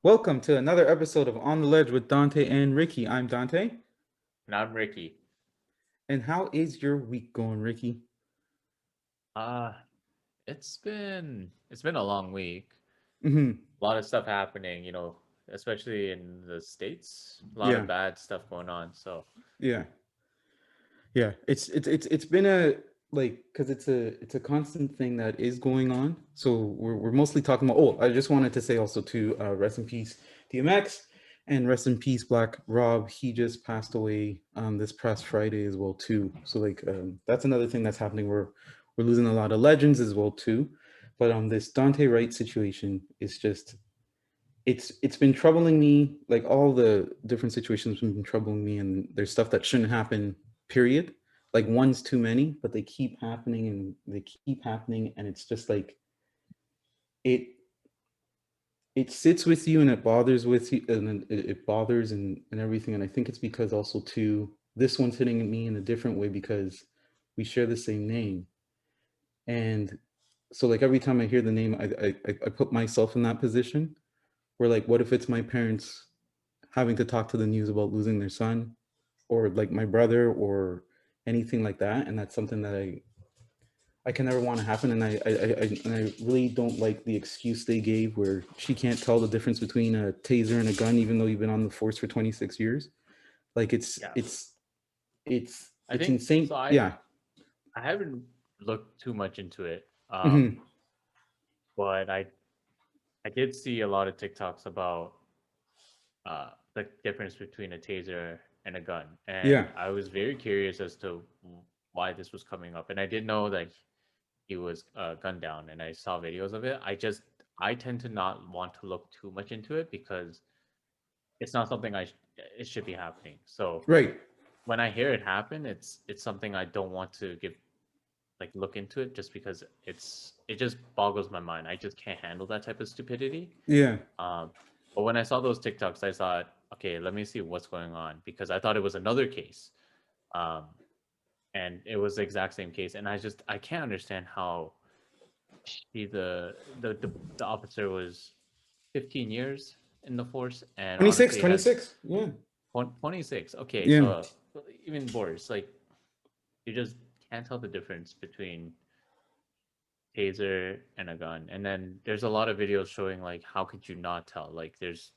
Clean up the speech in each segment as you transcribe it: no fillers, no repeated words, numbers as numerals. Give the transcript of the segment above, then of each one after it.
Welcome to another episode of On the Ledge with Dante and Ricky. I'm Dante. And I'm Ricky. And how is your week going, Ricky? Uh it's been a long week. Hmm. A lot of stuff happening, especially in the States. A lot Yeah, of bad stuff going on. So yeah, yeah. It's been a like because it's a constant thing that is going on. So we're mostly talking about. Oh, I just wanted to say also too. Rest in peace, DMX, and rest in peace, Black Rob. He just passed away this past Friday as well too. So that's another thing that's happening. We're losing a lot of legends as well too. But this Dante Wright situation is just it's been troubling me. Like all the different situations have been troubling me, and there's stuff that shouldn't happen, period. Like one's too many, but they keep happening and they keep happening, and it's just like it it sits with you and it bothers with you, and it bothers and everything. And I think it's because also too, this one's hitting me in a different way because we share the same name. And so like every time I hear the name, I put myself in that position where, like, what if it's my parents having to talk to the news about losing their son, or like my brother, or anything like that. And that's something that I can never want to happen. And I really don't like the excuse they gave where she can't tell the difference between a taser and a gun, even though you've been on the force for 26 years. Like yeah. I it's think insane. so Yeah. I haven't looked too much into it. Hmm. But I did see a lot of TikToks about the difference between a taser and a gun. Yeah. And I was very curious as to why this was coming up. And I did know that he was gunned down, and I saw videos of it. I tend to not want to look too much into it because it's not something it should be happening. So Right. when I hear it happen, it's something I don't want to give like look into it just because it just boggles my mind. I just can't handle that type of stupidity. Yeah. Um, but when I saw those TikToks, I thought, okay, let me see what's going on because I thought it was another case. Um, and it was the exact same case, and I can't understand how he the officer was 15 years in the force and 26, honestly has 26. Yeah. 26. Okay, Yeah. so even worse, like you just can't tell the difference between taser and a gun. And then there's a lot of videos showing like how could you not tell, like there's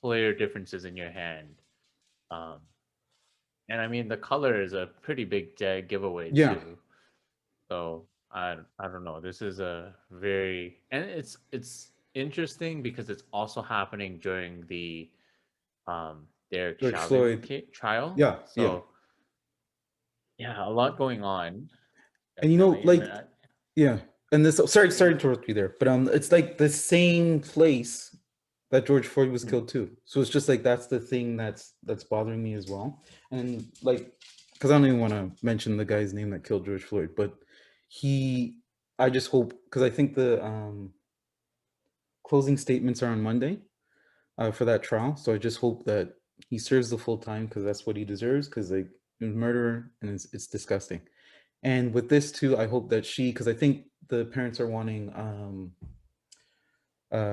clear differences in your hand. um and I mean the color is a pretty big giveaway Yeah. too. So I don't know. This is a very and it's interesting because it's also happening during the Derek George Chauvin Floyd. trial. Yeah. Yeah. So yeah, a lot going on. And Definitely. And like, yeah. And this, sorry to interrupt you there, but it's like the same place that George Floyd was Mhm. killed too. So it's just like that's the thing that's bothering me as well. And like, because I don't even want to mention the guy's name that killed George Floyd, but he, I just hope, because I think the closing statements are on Monday for that trial. So I just hope that he serves the full time because that's what he deserves. Because like, murder, and it's disgusting. And with this too, I hope that she, because I think the parents are wanting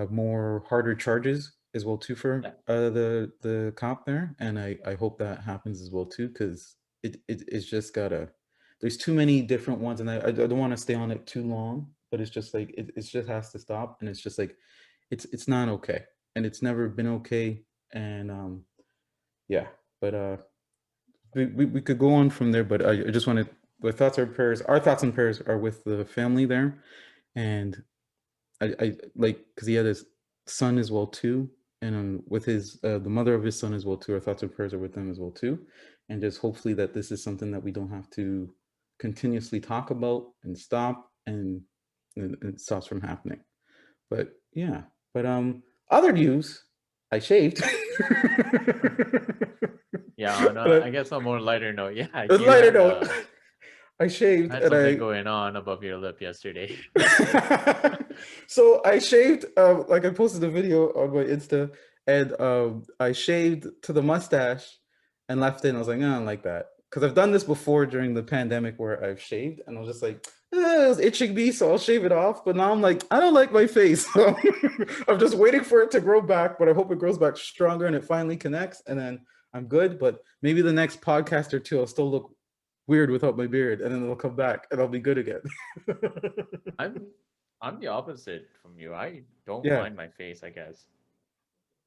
more harder charges as well too for Yeah. the cop there, and I hope that happens as well too because it's just gotta. There's too many different ones, and I don't want to stay on it too long, but it's just like it just has to stop, and it's just like it's not okay, and it's never been okay, and yeah, but we could go on from there, but I just wanted the thoughts are prayers. Our thoughts and prayers are with the family there, and I like because he had his son as well too, and with his the mother of his son as well too. Our thoughts and prayers are with them as well too, and just hopefully that this is something that we don't have to continuously talk about and stop and it stops from happening. But yeah, but other news, I shaved. Yeah, on I But guess on a more lighter note, yeah, a you lighter note, I shaved had and something going on above your lip yesterday. so I shaved, like I posted a video on my Insta, and I shaved to the mustache and left it. And I was like, "Nah, I don't like that," because I've done this before during the pandemic where I've shaved, and I was just like, it was itching me, so I'll shave it off. But now I'm like, I don't like my face. So I'm just waiting for it to grow back, but I hope it grows back stronger and it finally connects, and then I'm good. But maybe the next podcast or two, I'll still look weird without my beard, and then it'll come back and I'll be good again. I'm I'm the opposite from you. I don't Yeah, mind my face, I guess.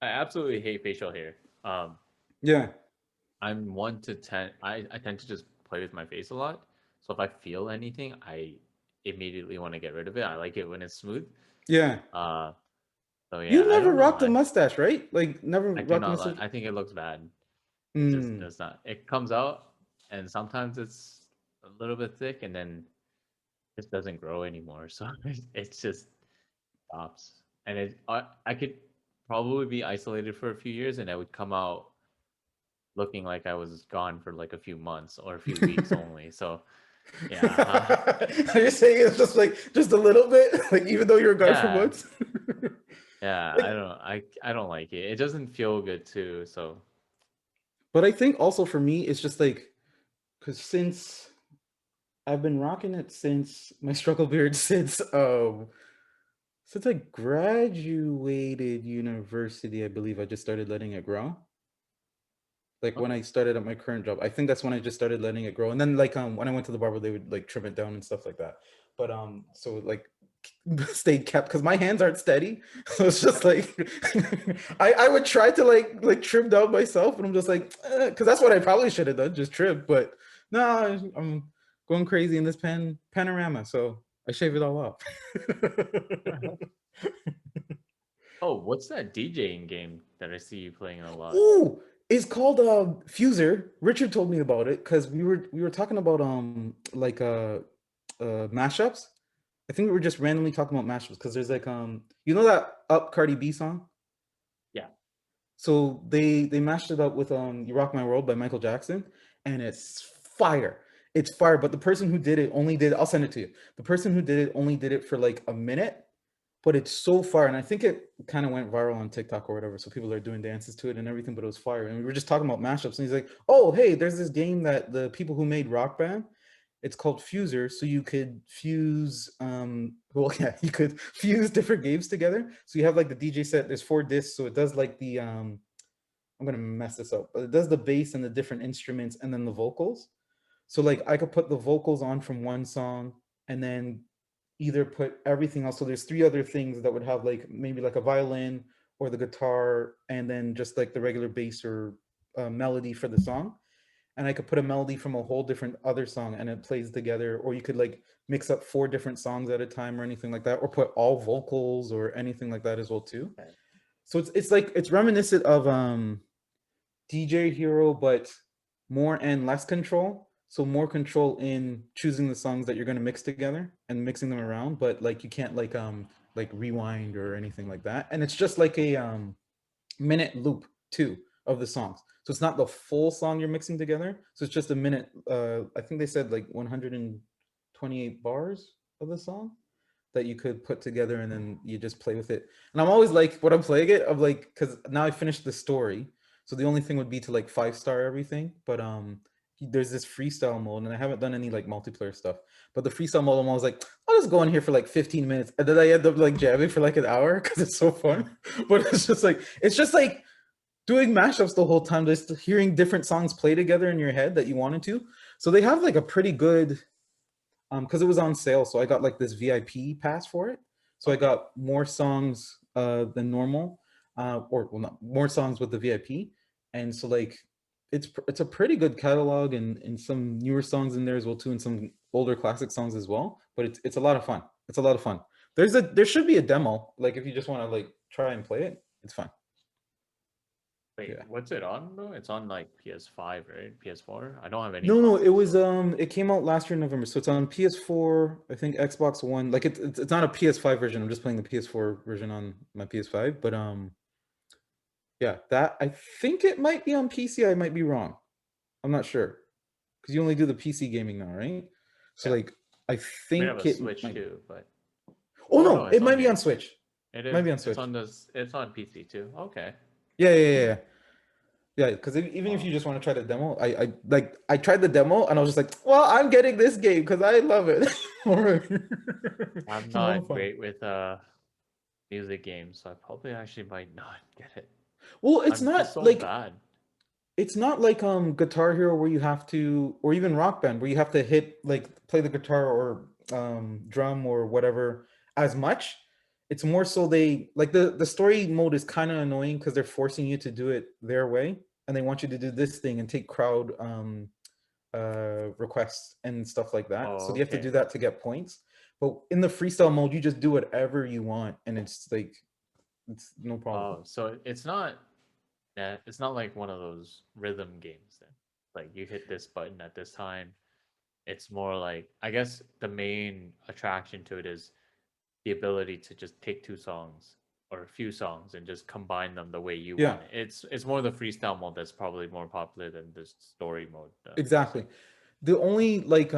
I absolutely hate facial hair. yeah, I'm 1 to 10. I tend to just play with my face a lot. So if I feel anything, I immediately want to get rid of it. I like it when it's smooth. yeah. Uh, so You yeah, I never don't know. rocked a mustache, right? Like never I do rocked a not like. mustache. I think it looks bad. It just Hmm. does not. It comes out, and sometimes it's a little bit thick, and then it doesn't grow anymore. So it's just stops. And I could probably be isolated for a few years, and I would come out looking like I was gone for like a few months or a few weeks only. So yeah, Are you saying it's just like just a little bit, like even though you're a guy for yeah, months? yeah. Like, I don't like it. It doesn't feel good too. So but I think also for me, it's just like because since I've been rocking it since my struggle beard since I graduated university, I believe I just started letting it grow. Like when okay. I started at my current job, I think that's when I just started letting it grow. And then like when I went to the barber, they would like trim it down and stuff like that. But so like stayed kept because my hands aren't steady. So it's just like I would try to like trim down myself, and I'm just like because that's what I probably should have done, just trim. But no, I'm going crazy in this panorama, so I shave it all off. Oh, what's that DJing game that I see you playing a lot? Ooh, it's called Fuser. Richard told me about it because we were talking about like mashups. I think we were just randomly talking about mashups because there's like you know that Up Cardi B song? Yeah. So they mashed it up with You Rock My World by Michael Jackson, and it's fire. It's fire, but the person who did it only did I'll send it to you. The person who did it only did it for like a minute, but it's so fire, and I think it kind of went viral on TikTok or whatever. So people are doing dances to it and everything, but it was fire. And we were just talking about mashups, and he's like, "Oh, hey, there's this game that the people who made Rock Band, it's called Fuser, so you could fuse, well, yeah, you could fuse different games together. So you have like the DJ set. There's 4 discs, so it does like the I'm gonna mess this up, but it does the bass and the different instruments and then the vocals. So like I could put the vocals on from one song and then either put everything else. So there's 3 other things that would have like maybe like a violin or the guitar and then just like the regular bass or melody for the song. And I could put a melody from a whole different other song and it plays together. Or you could like mix up 4 different songs at a time or anything like that, or put all vocals or anything like that as well too. Okay. So it's like it's reminiscent of DJ Hero, but more and less control. So more control in choosing the songs that you're gonna mix together and mixing them around, but like you can't like rewind or anything like that. And it's just like a minute loop too of the songs. So it's not the full song you're mixing together. So it's just a minute. I think they said like 128 bars of the song that you could put together and then you just play with it. And I'm always like, what I'm playing it of like, because now I finished the story. So the only thing would be to like 5-star everything. But there's this freestyle mode, and I haven't done any like multiplayer stuff. But the freestyle mode, I'm always like, I'll just go in here for like 15 minutes, and then I end up like jamming for like an hour because it's so fun. But it's just like doing mashups the whole time, just hearing different songs play together in your head that you wanted to. So they have like a pretty good because it was on sale, so I got like this VIP pass for it. So I Okay. got more songs than normal, or well, not more songs with the VIP, and so like it's a pretty good catalog and some newer songs in there as well too, and some older classic songs as well. But it's a lot of fun. It's a lot of fun. There should be a demo, like if you just want to like try and play it, it's fun. Wait, Yeah. what's it on though? It's on like PS5, right? PS4. I don't have any No, it consoles, was so it came out last year in November, so it's on PS4, I think Xbox One. Like it's not a PS5 version. I'm just playing the PS4 version on my PS5, but yeah, that I think it might be on PC. I might be wrong. I'm not sure because you only do the PC gaming now, right? So yeah. like I I mean, I have a think it Switch might. too, but Oh oh no, no, it's it on might be on here. Switch. It Might is. be on It's Switch. on this. It's on PC too. Okay. Yeah, yeah, yeah, yeah. Yeah, because even if Uh, you just want to try the demo, I tried the demo and I was just like, well, I'm getting this game because I love it. All right. I'm You know, not fun. great with music games, so I probably actually might not get it. Well, I'm just so bad. it's not like Guitar Hero where you have to, or even Rock Band where you have to hit like play the guitar or drum or whatever as much. It's more so they like the story mode is kind of annoying because they're forcing you to do it their way and they want you to do this thing and take crowd requests and stuff like that. So Oh, you have to okay. do that to get points. But in the freestyle mode, you just do whatever you want and it's like it's no problem. Oh, so it's not. Yeah, it's not like one of those rhythm games then. Like you hit this button at this time. It's more like I guess the main attraction to it is the ability to just take two songs or a few songs and just combine them the way you Yeah, want it. It's more the freestyle mode that's probably more popular than the story mode. exactly. The only like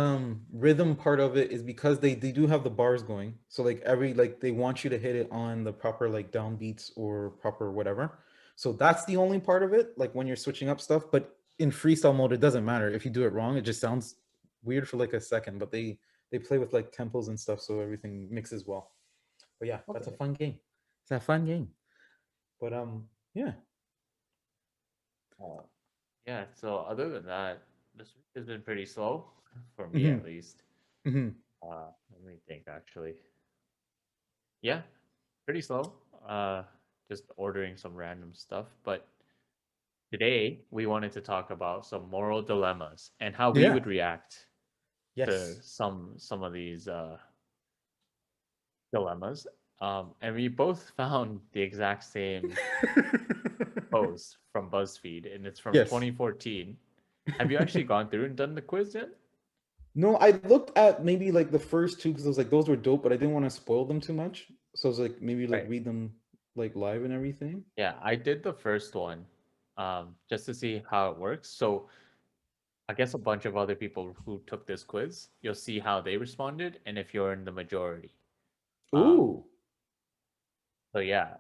rhythm part of it is because they do have the bars going. So like every like they want you to hit it on the proper like downbeats or proper whatever. So that's the only part of it, like when you're switching up stuff. But in freestyle mode, it doesn't matter. If you do it wrong, it just sounds weird for like a second. But they play with like tempos and stuff, so everything mixes well. But yeah, that's a Okay. fun game. It's a fun game. But yeah. Uh, yeah. So other than that, this week has been pretty slow for me Hmm. at least. Hmm. Let me think. Actually, yeah, pretty slow. Just ordering some random stuff, but today, we wanted to talk about some moral dilemmas and how we Yeah. would react to Yes. some of these dilemmas. And we both found the exact same post from Buzzfeed, and it's from Yes. 2014. Have you actually gone through and done the quiz yet? No, I looked at maybe like the first two because I was like those were dope, but I didn't want to spoil them too much. So I was like maybe like Right. read them like live and everything. Yeah, I did the first one just to see how it works. So I guess a bunch of other people who took this quiz, you'll see how they responded, and if you're in the majority. Um, Ooh. So yeah.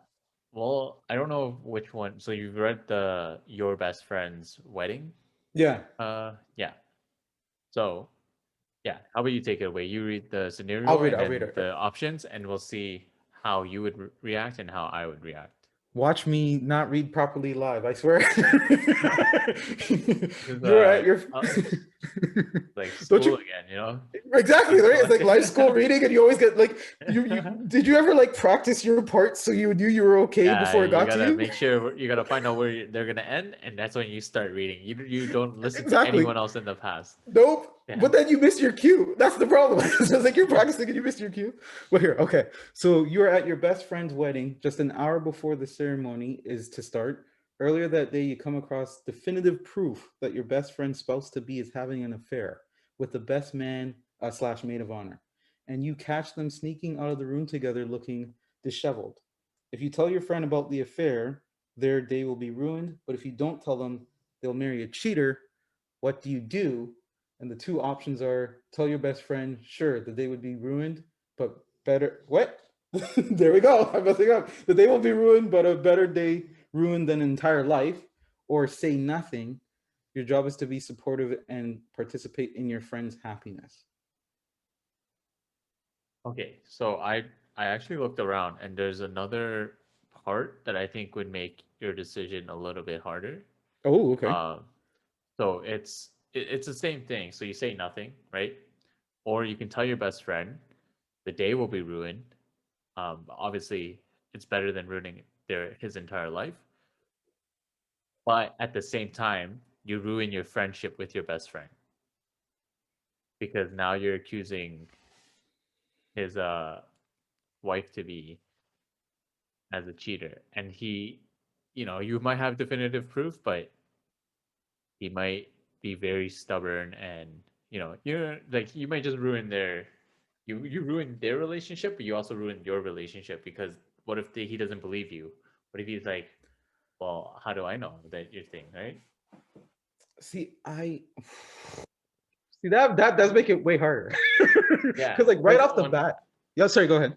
Well, I don't know which one. So you've read the Your Best Friend's Wedding? Yeah. Yeah. So yeah, how about you take it away? You read the I'll scenario read it. and I'll read then it. the options, and we'll see how you would react and how I would react. Watch me not read properly live, I swear. This is You're at your like don't school you again, you know? exactly Just right. It's like like live school reading, and you always get like you did you ever like practice your parts so you knew you were okay yeah, before it you got to gotta you? make sure you gotta find out where they're gonna end, and that's when you start reading. You don't listen to Exactly. anyone else in the past. Nope. Yeah. But then you missed your cue. That's the problem. So it's like you're practicing and you missed your cue. Well, here, okay. So you're at your best friend's wedding. Just an hour before the ceremony is to start. Earlier that day, you come across definitive proof that your best friend's spouse to be is having an affair with the best man slash maid of honor, and you catch them sneaking out of the room together, looking disheveled. If you tell your friend about the affair, their day will be ruined. But if you don't tell them, they'll marry a cheater. What do you do? And the two options are tell your best friend, sure, the day would be ruined, but better. What? There we go. I'm messing up. The day will be ruined, but a better day ruined than an entire life. Or say nothing. Your job is to be supportive and participate in your friend's happiness. Okay, so I actually looked around and there's another part that I think would make your decision a little bit harder. Oh, okay. Um, so it's the same thing. So you say nothing, right? Or you can tell your best friend the day will be ruined. Obviously, it's better than ruining his entire life. But at the same time, you ruin your friendship with your best friend because now you're accusing his wife to be as a cheater, and you might have definitive proof, but he might be very stubborn, and you're like you might just ruin you ruin their relationship, but you also ruin your relationship because what if he doesn't believe you? What if he's like, well, how do I know that your thing, right? See, I see that does make it way harder. Yeah, Because like right because off the bat. Yeah, sorry, go ahead.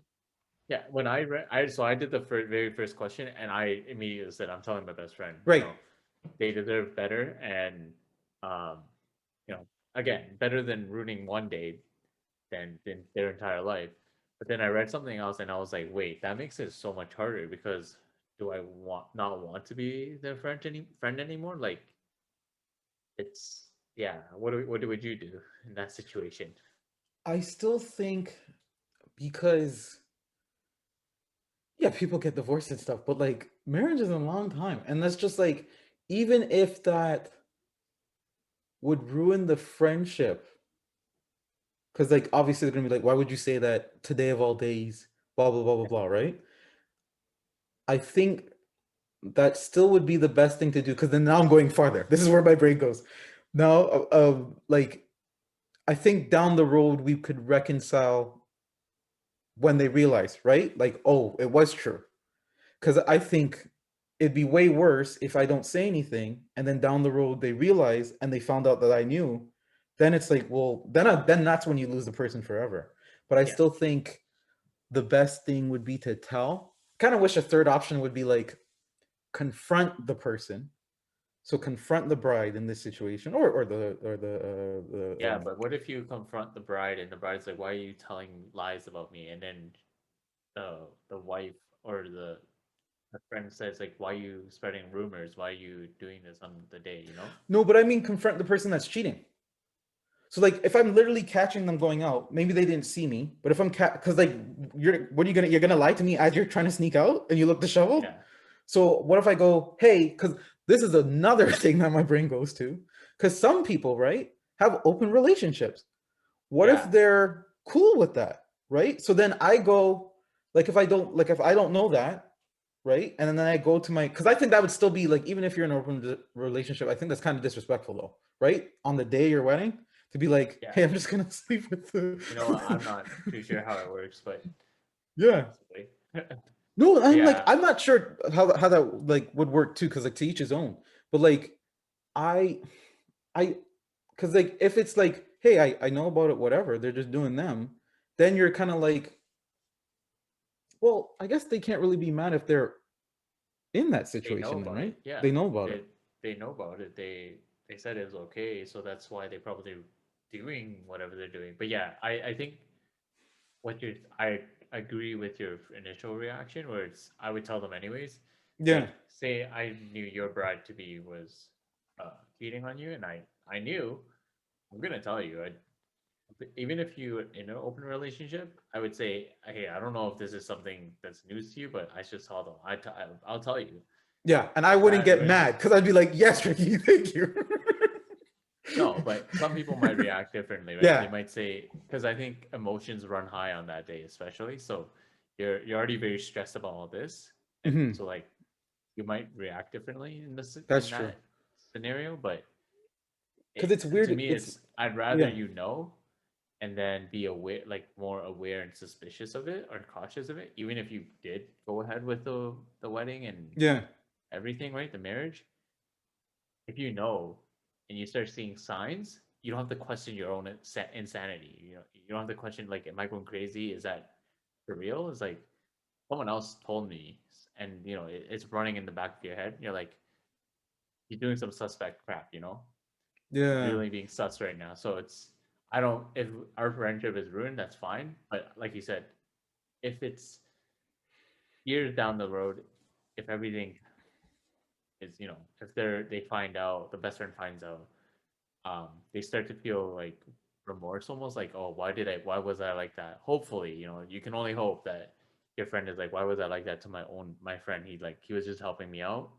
yeah, when I read, I did the very first question, and I immediately said, I'm telling my best friend, Right. they deserve better, and um, you know, again, better than ruining one day than their entire life. But then I read something else, and I was like, wait, that makes it so much harder because do I not want to be their friend anymore? Like it's yeah. What would you do in that situation? I still think because yeah, people get divorced and stuff, but like marriage is a long time. And that's just like, even if that would ruin the friendship, because like obviously they're gonna be like, why would you say that today of all days, blah blah blah blah blah, right? I think that still would be the best thing to do because then now I'm going farther. This is where my brain goes. Now, like I think down the road we could reconcile when they realize, right? Like, oh, it was true. Because I think it'd be way worse if I don't say anything and then down the road they realize and they found out that I knew. Then it's like, well, then that's when you lose the person forever. But I Yeah, still think the best thing would be to tell. Kind of wish a third option would be like confront the person. So confront the bride in this situation, or the yeah. But what if you confront the bride and the bride's like, "Why are you telling lies about me?" And then the wife or the friend says like, "Why are you spreading rumors? Why are you doing this on the day?" You know? no, but I mean confront the person that's cheating. So like if I'm literally catching them going out, maybe they didn't see me, but if I'm because like you're gonna lie to me as you're trying to sneak out and you look disheveled. Yeah, So what if I go, hey, because this is another thing that my brain goes to, because some people, right, have open relationships. What if yeah. they're cool with that, right? So then I go, if I don't know that, right, and then I go to my, because I think that would still be like, even if you're in an open relationship, I think that's kind of disrespectful though, right? On the day of your wedding, to be like, Yeah. hey, I'm just gonna sleep with the, You know what? I'm not too sure how it works, but yeah. possibly. No, I'm like, Yeah. I'm not sure how that like would work too, because like to each his own. But like, I I because like if it's like, hey, I know about it, whatever, they're just doing them, then you're kind of like, well, I guess they can't really be mad if they're in that They know situation then, about right? it. Yeah. They know about it. They know about it. They said it was okay, so that's why they probably doing whatever they're doing. But yeah, I think what you I agree with your initial reaction where it's I would tell them anyways. Yeah. Like say I knew your bride to be was cheating on you and I knew I'm gonna tell you. Even if you in an open relationship, I would say, hey, I don't know if this is something that's news to you, but I should tell them. I'll tell you. Yeah. And I Like wouldn't that get way. mad because I'd be like, yes, Ricky, thank you. No, but some people might react differently, right? They Yeah. might say because I think emotions run high on that day, especially. So you're already very stressed about all this, and Hmm. so like you might react differently in this That's in true. that scenario. But Because it's to weird. me, It's, it's I'd rather yeah. you know and then be aware, like more aware and suspicious of it or cautious of it, even if you did go ahead with the wedding and Yeah. everything, right? The marriage. If you know and you start seeing signs, you don't have to question your own insanity. You know, you don't have to question like, am I going crazy? Is that for real? It's like someone else told me, and you know, it's running in the back of your head. You're like, you're doing some suspect crap. You know, you're Yeah. really being sus right now. So it's I don't if our friendship is ruined, that's fine. But like you said, if it's years down the road, if everything is, you know, if they find out, the best friend finds out, they start to feel like remorse, almost like, oh, why was I like that? Hopefully, you know, you can only hope that your friend is like, why was I like that to my friend? He was just helping me out.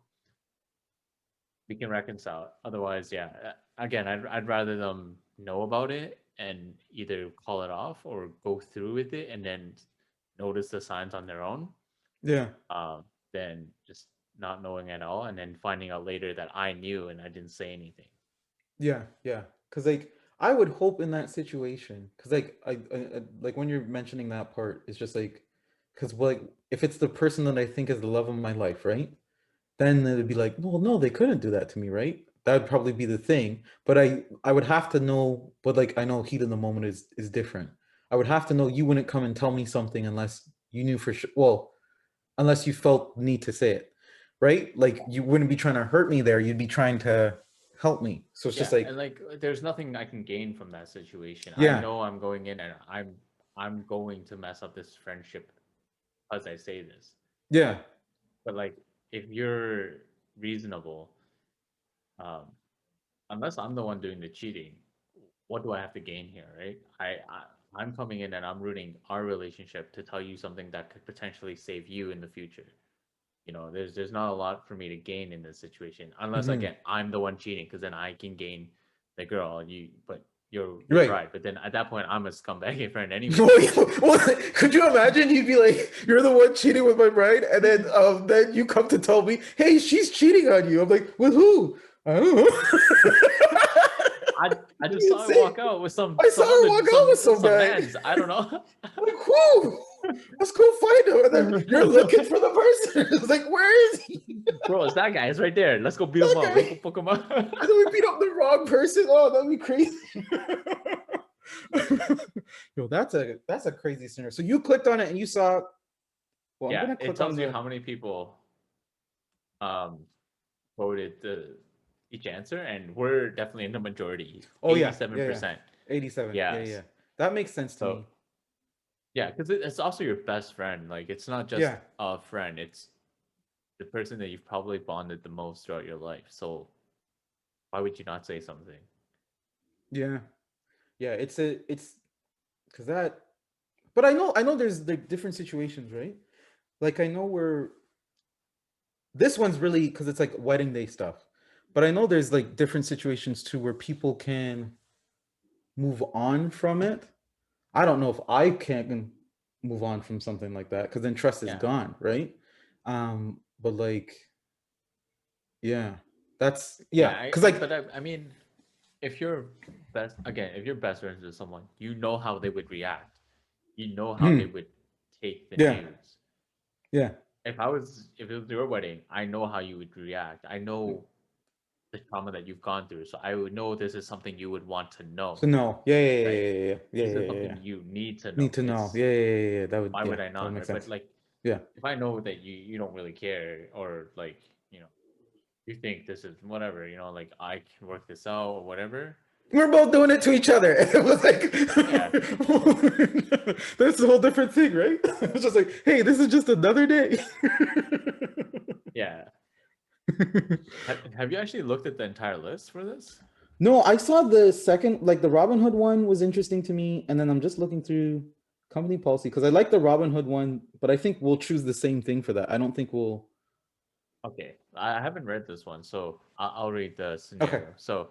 We can reconcile. Otherwise, yeah, again, I'd rather them know about it and either call it off or go through with it and then notice the signs on their own, Yeah. than just not knowing at all and then finding out later that I knew and I didn't say anything. Yeah, yeah. Because like I would hope in that situation, because like like when you're mentioning that part, it's just like, because like if it's the person that I think is the love of my life, right? Then it'd be like, well, no, they couldn't do that to me, right? That would probably be the thing. But I would have to know. But like I know heat in the moment is different. I would have to know you wouldn't come and tell me something unless you knew for sure. Well, unless you felt need to say it. right? Like you wouldn't be trying to hurt me there. You'd be trying to help me. So it's just Yeah, and like, like there's nothing I can gain from that situation. I yeah, know I'm going in and I'm going to mess up this friendship as I say this. yeah. But like if you're reasonable, um, unless I'm the one doing the cheating, what do I have to gain here, right? I'm coming in and I'm rooting our relationship to tell you something that could potentially save you in the future. You know, there's not a lot for me to gain in this situation unless Hmm. again I'm the one cheating because then I can gain the girl. You but your Right. bride, but then at that point I'm a scumbag friend Well, anyways. well, could you imagine? You'd be like, "You're the one cheating with my bride," and then you come to tell me, "Hey, she's cheating on you." I'm like, "With who?" I don't know. I I just You saw her insane. walk out with I saw some her other walk out with some some guy. man's. I don't know. I'm like, who? Let's go find him. And then you're looking for the person. It's like, where is he? Bro, it's that guy. It's right there. Let's go beat him That up. guy. Let's go fuck him up. And then we beat up the wrong person. Oh, that'd be crazy. Yo, that's a crazy scenario. So you clicked on it and you saw. Well, I'm Yeah, gonna it click on tells you the. how many people um voted each answer, and we're definitely in the majority, Oh yeah, yeah, yeah. 87%. 87. Yeah, Yes. yeah. That makes sense to So me. yeah, because it's also your best friend. Like it's not just Yeah, a friend; it's the person that you've probably bonded the most throughout your life. So why would you not say something? yeah, yeah. It's because that. But I know there's like different situations, right? Like I know where this one's really because it's like wedding day stuff. But I know there's like different situations too where people can move on from it. I don't know if I can move on from something like that because then trust is Yeah, gone, right? But like, yeah, that's yeah. yeah, because like, But I mean, if you're if you're best friends with someone, you know how they would react. You know how they would take the yeah, news. yeah. If it was your wedding, I know how you would react. I know the trauma that you've gone through, so I would know this is something you would want to So know, no, yeah, yeah, right? yeah, yeah, yeah, This yeah, is yeah, something yeah. you need to Need know. to know, It's yeah, yeah, yeah, yeah. That would, why yeah, would I that would not, make right? But sense. like, Yeah, if I know that you don't really care, or like, you think this is whatever, like I can work this out or whatever. we're both doing it to each other. It was like Yeah, that's a whole different thing, right? It's just like, hey, this is just another day. yeah. Have you actually looked at the entire list for this? No, I saw the second, like the Robin Hood one was interesting to me, and then I'm just looking through company policy because I like the Robin Hood one, but I think we'll choose the same thing for that. I don't think we'll. Okay, I haven't read this one, so I'll read the Okay. scenario. So,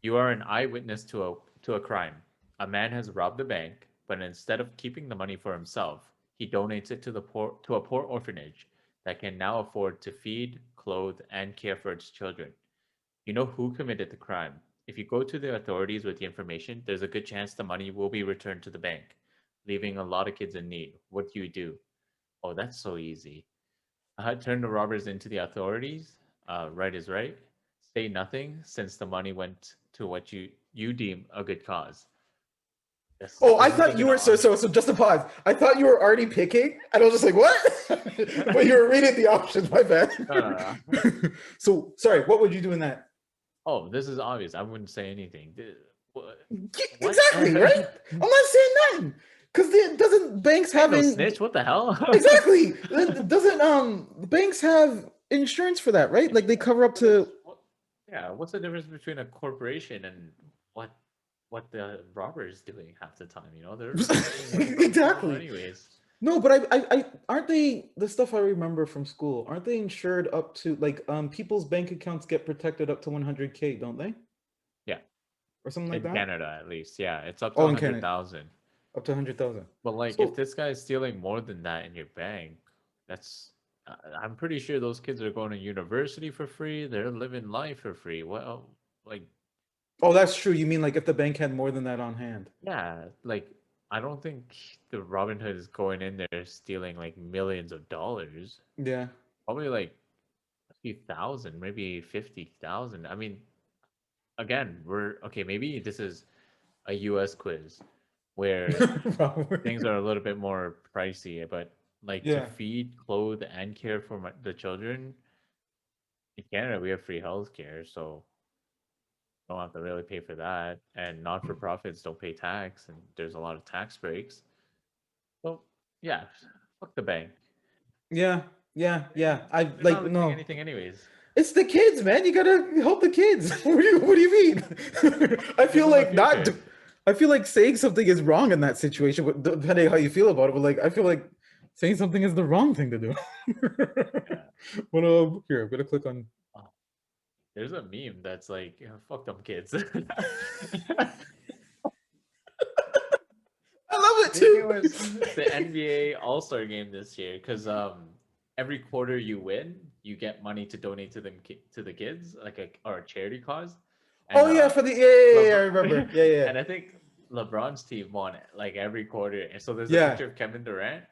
you are an eyewitness to a crime. A man has robbed a bank, but instead of keeping the money for himself, he donates it to a poor orphanage that can now afford to feed, clothe, and care for its children. You know who committed the crime. If you go to the authorities with the information, there's a good chance the money will be returned to the bank, leaving a lot of kids in need. What do you do? Oh, that's so easy. Turn the robbers into the authorities. Right is right. Say nothing since the money went to what you deem a good cause. Oh, I This is thought you even were so just a pause. I thought you were already picking, and I was just like, what? But you were reading the options, my bad. no, no, no. So sorry, what would you do in that? Oh, this is obvious. I wouldn't say anything. What? Exactly, right? I'm not saying nothing. Because doesn't banks I ain't no having snitch. What the hell? exactly doesn't banks have insurance for that, right? Like they cover up to Yeah, what's the difference between a corporation and what what the robber is doing half the time? They're stealing money from people exactly. anyways. No, but I aren't they the stuff I remember from school? Aren't they insured up to like people's bank accounts get protected up to 100K, don't they? Yeah, Or something like in that? Canada at least. Yeah, it's up to Oh, a in hundred Canada, thousand. up to 100,000. But like, if So, this guy is stealing more than that in your bank, that's I'm pretty sure those kids are going to university for free. They're living life for free. Well, like, oh, that's true. You mean like if the bank had more than that on hand? yeah, like I don't think the Robin Hood is going in there stealing like millions of dollars. Yeah. Probably like a few thousand, maybe 50,000. I mean, again, we're okay. Maybe this is a U.S. quiz where things Probably. are a little bit more pricey, but like to Yeah. feed, clothe, and care for the children, in Canada we have free healthcare, so don't have to really pay for that. And not for profits don't pay tax, and there's a lot of tax breaks. So yeah, fuck the bank. Yeah, yeah. I They're like not losing no. anything anyways. It's the kids, man. You gotta help the kids. What do you mean? I Give feel them a like not. future. I feel like saying something is wrong in that situation, but depending how you feel about it. But like, I feel like saying something is the wrong thing to do. Yeah. But here I'm gonna click on. Oh, there's a meme that's like, fuck them kids. I love I it think it too. was the NBA All-Star game this year because every quarter you win, you get money to donate to to the kids, like a or a charity cause. And Oh yeah, for the yeah, I remember. LeBron Yeah, yeah, and I think LeBron's team won it like every quarter. And so there's a yeah. picture of Kevin Durant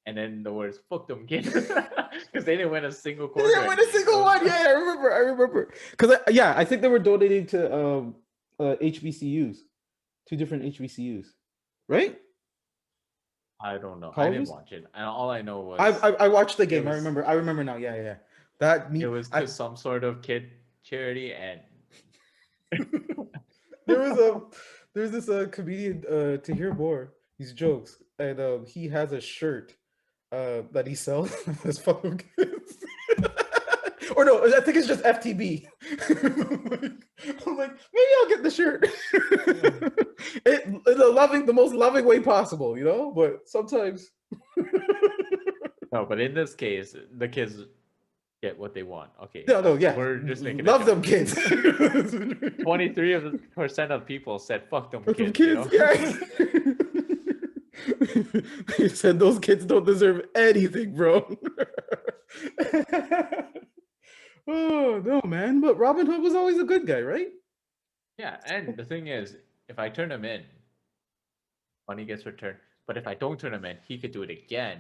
and then the words "fuck them kids" because they didn't win a single They quarter or didn't win a anything. single one. Yeah, I remember. I remember. Because yeah, I think they were donating to HBCUs, two different HBCUs, right? I don't know. I didn't Colleges. watch it, and all I know I, was I I watched the it game. I was remember. I remember now. Yeah, yeah. That it me. was I to some sort of kid charity, and there was a there's this comedian Tahir Boer. These jokes, and he has a shirt that he sells. That's fucking kids. Or no, I think it's just FTB. I'm like, maybe I'll get the shirt. In the most loving way possible, you know. But sometimes, no. But in this case, the kids get what they want. Okay, no, no, yeah, we're just making a love them joke. kids. 23% of people said "fuck them Love them kids." You kids, know. yeah. He said those kids don't deserve anything, bro. Oh no, man! But Robin Hood was always a good guy, right? Yeah, and the thing is, if I turn him in, money gets returned. But if I don't turn him in, he could do it again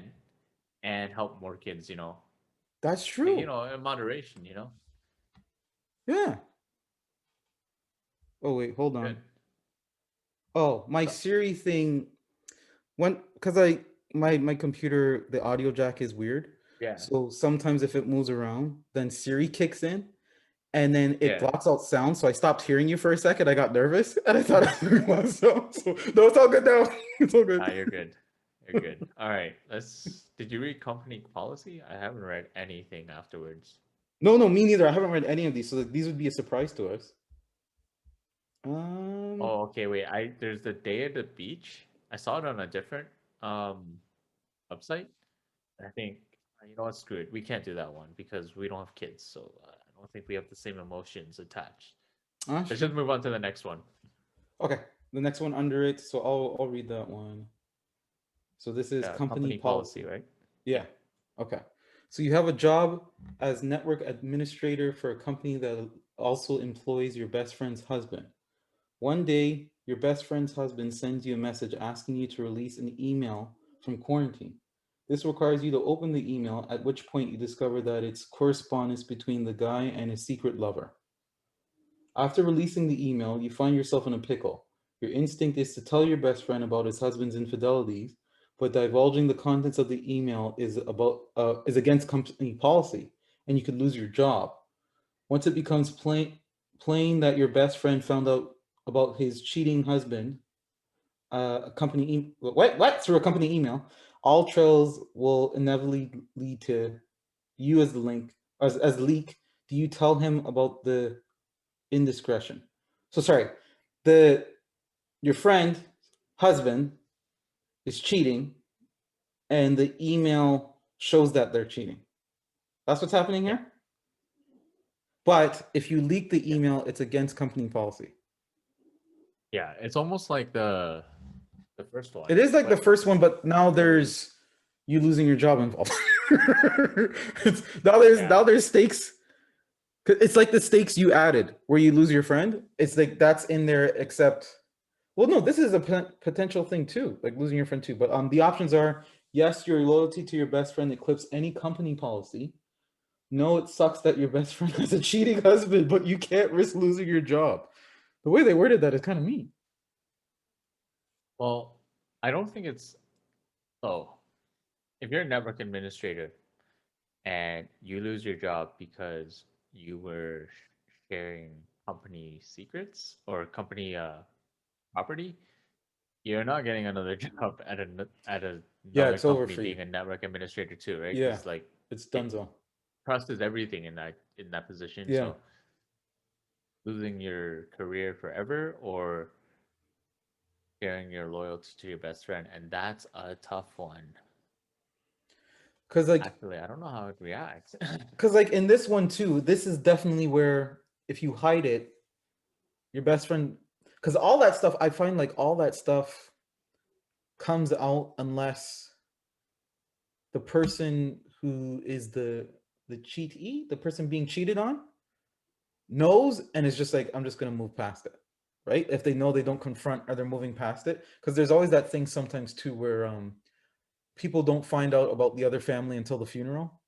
and help more kids. You know, That's like true. in moderation. You know, Yeah. Oh wait, hold good. on. Oh, my What's up? Siri thing when because my computer the audio jack is weird. Yeah, So sometimes if it moves around, then Siri kicks in and then it yeah. blocks out sound. So I stopped hearing you for a second. I got nervous and I thought I heard myself. So no, it's all good now. It's all good. Ah, you're good. You're good. All right. Let's. Did you read company policy? I haven't read anything afterwards. No, no, me neither. I haven't read any of these, so these would be a surprise to us. Um, Oh, okay. Wait. There's the day at the beach. I saw it on a different um website. I think you know what? Screw it. We can't do that one because we don't have kids. So I don't think we have the same emotions attached. Let's sure. just move on to the next one. Okay, the next one under it. So I'll read that one. So this is Yeah, company company policy, policy. right? Yeah. Yeah. Okay. So you have a job as network administrator for a company that also employs your best friend's husband. One day, your best friend's husband sends you a message asking you to release an email from quarantine. This requires you to open the email, at which point you discover that it's correspondence between the guy and his secret lover. After releasing the email, you find yourself in a pickle. Your instinct is to tell your best friend about his husband's infidelities, but divulging the contents of the email is against company policy, and you could lose your job. Once it becomes plain that your best friend found out about his cheating husband, a company what through a company email, all trails will inevitably lead to you as the link as leak. Do you tell him about the indiscretion? So sorry, the your friend husband is cheating, and the email shows that they're cheating. That's what's happening Yeah. here. But if you leak the Yeah. email, it's against company policy. Yeah. It's almost like the first one, It is like the but first one, but now there's you losing your job involved. Now yeah. there's stakes. It's like the stakes you added where you lose your friend. It's like that's in there, except well, no, this is a potential thing too, like losing your friend too. But the options are yes, your loyalty to your best friend eclipses any company policy. No, it sucks that your best friend has a cheating husband, but you can't risk losing your job. The way they worded that is kind of mean. Well, I don't think it's. Oh, if you're a network administrator and you lose your job because you were sharing company secrets or company property, you're not getting another job at Yeah, another it's over company for you. being a network administrator too, right? Yeah, Because like it's it donezo. trust is everything in that position. Yeah, So losing your career forever or sharing your loyalty to your best friend, and that's a tough one. because like Actually, I don't know how it reacts. in this one too, this is definitely where if you hide it, your best friend, because all that stuff, I find like all that stuff comes out unless the person who is the cheatee, the person being cheated on, knows and is just like, I'm just gonna move past it, right? If they know they don't confront or they're moving past it, because there's always that thing sometimes too where people don't find out about the other family until the funeral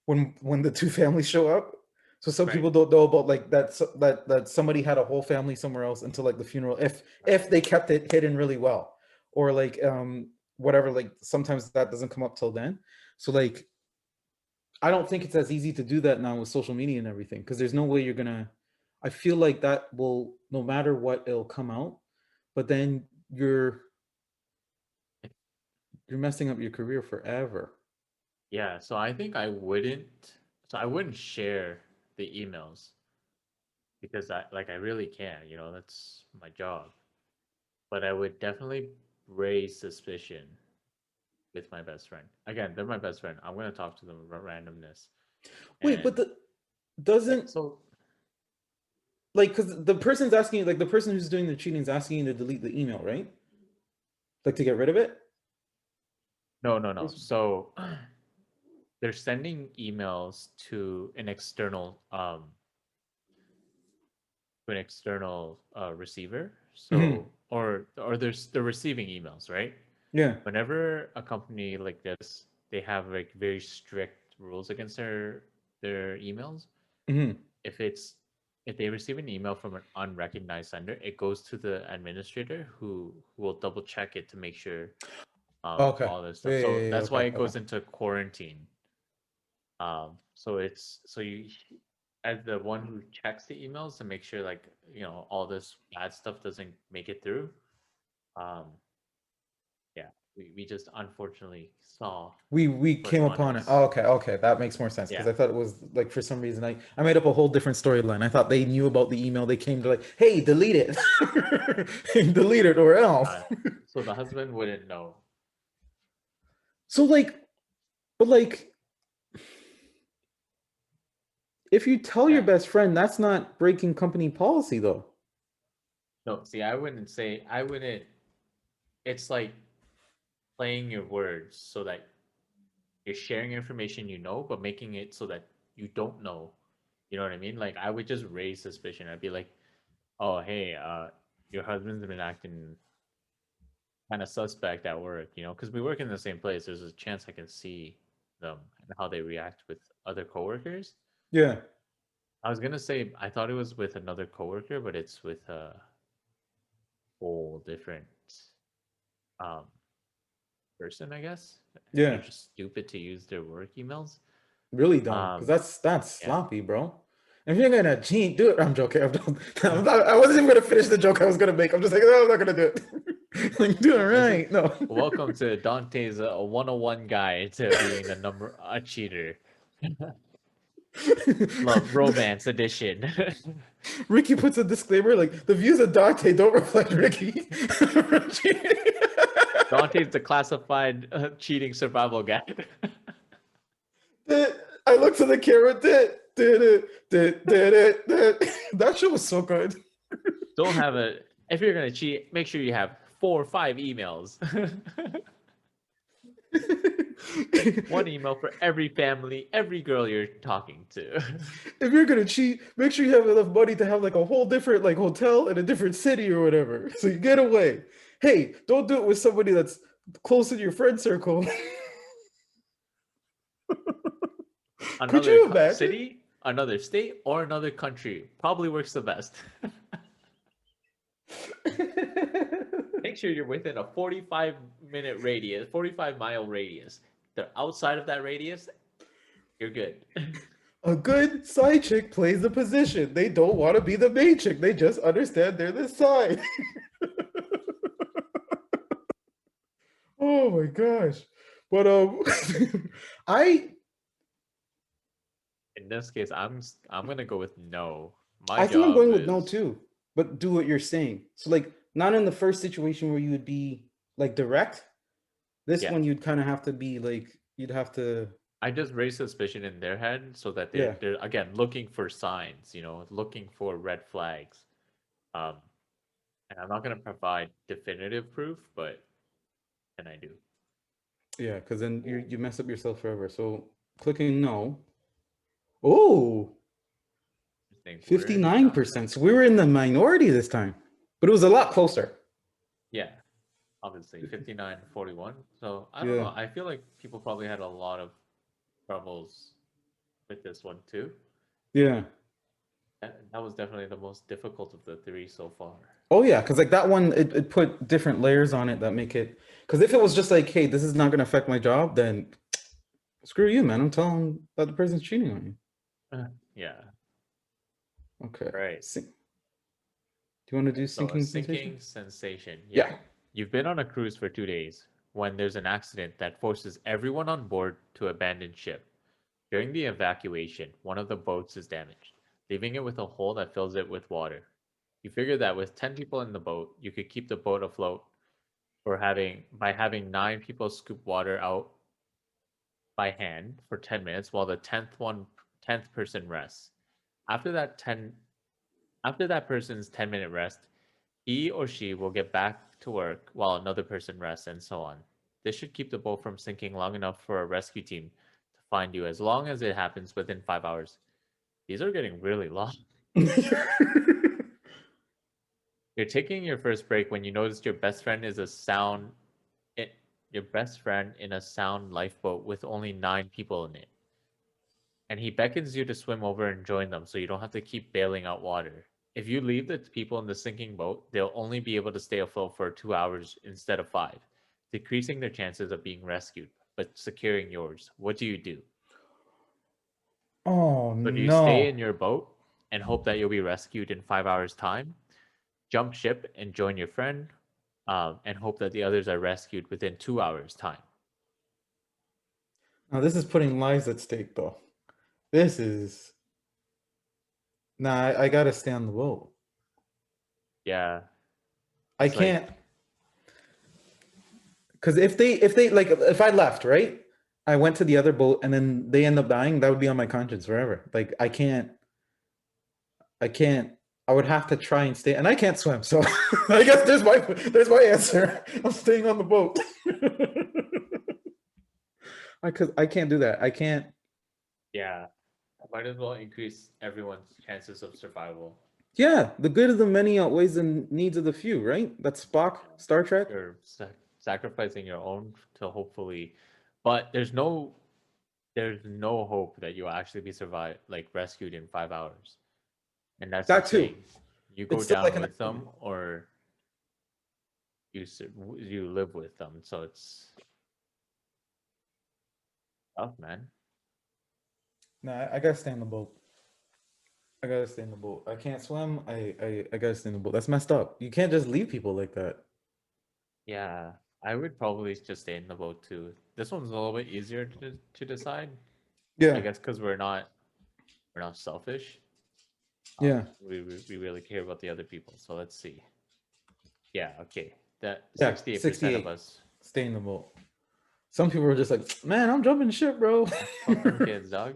when the two families show up. So some Right, people don't know about like that somebody had a whole family somewhere else until like the funeral, right. if they kept it hidden really well, or like whatever. Like sometimes that doesn't come up till then. So like I don't think it's as easy to do that now with social media and everything because there's no way you're gonna. I feel like that will no matter what it'll come out, but then you're messing up your career forever. Yeah, so I think I wouldn't. So I wouldn't share the emails because I really can't. You know, that's my job. But I would definitely raise suspicion with my best friend. Again, they're my best friend. I'm gonna talk to them about randomness. Wait, but And the doesn't so like because the person's asking like the person who's doing the cheating is asking you to delete the email, right? Like to get rid of it. no, no, no. So they're sending emails to an external receiver. Mm-hmm. So or they're receiving emails, right? Yeah. Whenever a company like this, they have like very strict rules against their emails. Mm-hmm. If it's if they receive an email from an unrecognized sender, it goes to the administrator who will double check it to make sure Okay. all this Yeah, stuff. yeah, So yeah, yeah, that's why okay. it Okay. goes into quarantine. So it's so you as the one who checks the emails to make sure like all this bad stuff doesn't make it through. Um, yeah, we just unfortunately saw We what came one upon it. Oh, is. okay, okay, that makes more sense because Yeah, I thought it was like for some reason I made up a whole different storyline. I thought they knew about the email. They came to like, hey, delete it, delete it or else. uh, so the husband wouldn't know. So like, but like, if you tell your Yeah, best friend, that's not breaking company policy though. no, see, I wouldn't. It's like playing your words so that you're sharing information but making it so that you don't know. You know what I mean? Like I would just raise suspicion. I'd be like, "Oh, hey, your husband's been acting kind of suspect at work, because we work in the same place. There's a chance I can see them and how they react with other coworkers." Yeah, I was gonna say I thought it was with another coworker, but it's with a whole different um, person, I guess. And they're yeah, just stupid to use their work emails. really dumb because Um, that's yeah, sloppy, bro. If you're gonna cheat, do it. I'm joking. I wasn't even gonna finish the joke I was gonna make. I'm just like, no, I'm not gonna do it. Like, do it this is right. No. welcome to Dante's 101 guide to being a cheater. Love romance edition. Ricky puts a disclaimer like the views of Dante don't reflect Ricky. Dante's the classified cheating survival guide. I looked to the camera. That shit was so good. Don't have a. If you're gonna cheat, make sure you have 4 or 5 emails. Like one email for every family, every girl you're talking to. If you're gonna cheat, make sure you have enough money to have like a whole different like hotel in a different city or whatever, so you get away. Hey, don't do it with somebody that's close in your friend circle. Could Another you imagine? city, another state, or another country probably works the best. Make sure you're within a 45-minute radius, 45-mile radius. They're outside of that radius, you're good. A good side chick plays the position. They don't want to be the main chick. They just understand they're the side. Oh my gosh. But I In this case, I'm gonna go with no. My I think I'm job going with no is too. But do what you're saying. So like not in the first situation where you would be like direct. This yeah. one you'd kind of have to be like you'd have to I just raise suspicion in their head so that they're yeah. they're again looking for signs, looking for red flags. Um, and I'm not gonna provide definitive proof, but then I do. Yeah, because then you mess up yourself forever. So clicking no. Oh, I think we're done. 59%. So we were in the minority this time. But it was a lot closer. Yeah, obviously 59-41. So I don't Yeah. know. I feel like people probably had a lot of troubles with this one too. Yeah. That was definitely the most difficult of the three so far. Oh yeah, because like that one it put different layers on it that make it because if it was just like, hey, this is not gonna affect my job, then screw you, man. I'm telling that the person's cheating on Yeah. you. Okay. Right. Do you want to do So a sinking sensation? sinking sensation. Yeah. Yeah. You've been on a cruise for 2 days when there's an accident that forces everyone on board to abandon ship. During the evacuation, one of the boats is damaged, leaving it with a hole that fills it with water. You figure that with 10 people in the boat, you could keep the boat afloat by having 9 people scoop water out by hand for 10 minutes while the 10th person rests. After that 10 After that person's 10-minute rest, he or she will get back to work while another person rests and so on. This should keep the boat from sinking long enough for a rescue team to find you as long as it happens within 5 hours. These are getting really long. You're taking your first break when you notice it, your best friend in a sound lifeboat with only 9 people in it. And he beckons you to swim over and join them so you don't have to keep bailing out water. If you leave the people in the sinking boat, they'll only be able to stay afloat for 2 hours instead of 5, decreasing their chances of being rescued, but securing yours. What do you do? Oh So do you stay no. in your boat and hope that you'll be rescued in 5 hours' time? Jump ship and join your friend, and hope that the others are rescued within 2 hours' time. Now this is putting lives at stake though. This is nah, I gotta stay on the boat. Yeah, I it's like, can't because if they like if I left, right? I went to the other boat and then they end up dying, that would be on my conscience forever. Like I can't I would have to try and stay and I can't swim, so I guess there's my answer. I'm staying on the boat. I can't do that. I can't yeah, might as well increase everyone's chances of survival. yeah, the good of the many outweighs the needs of the few, right? That's Spock, Yeah. Star Trek. You're sacrificing your own to hopefully, but there's no hope that you'll actually be rescued in 5 hours. And that's the That too. thing. You go It's still down like an with them, or you live with them. So it's tough, man. no, I gotta stay in the boat. I gotta stay in the boat. I can't swim. I gotta stay in the boat. That's messed up. You can't just leave people like that. Yeah, I would probably just stay in the boat too. This one's a little bit easier to decide, I Yeah, guess, because we're not selfish. yeah, We really care about the other people. So let's see. Yeah, okay. That yeah. 68% of 68. us. Stay in the boat. Some people are just like, man, I'm jumping ship, bro. Fuck them kids, dog.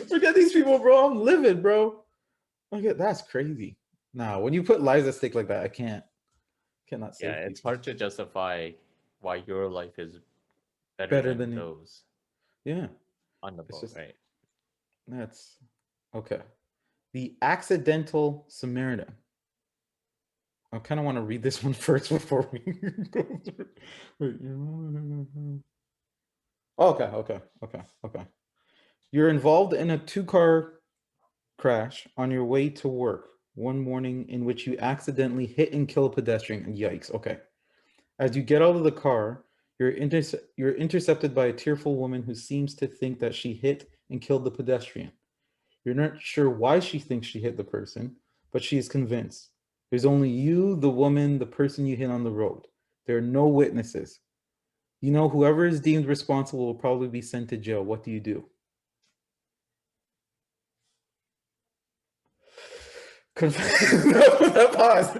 Forget these people, bro. I'm livid, bro. Okay, that's crazy. Nah, when you put lives at stake like that, I cannot Yeah, save it's people. hard to justify why your life is better Better than than it. those Yeah, on the it's boat, just right? that's okay. The accidental Samaritan. I kind of want to read this one first before we go through. Wait, okay. You're involved in a two-car crash on your way to work one morning in which you accidentally hit and kill a pedestrian. Yikes. Okay. As you get out of the car, you're intercepted by a tearful woman who seems to think that she hit and killed the pedestrian. You're not sure why she thinks she hit the person, but she is convinced. There's only you, the woman, the person you hit on the road. There are no witnesses. You know, whoever is deemed responsible will probably be sent to jail. What do you do? Pause.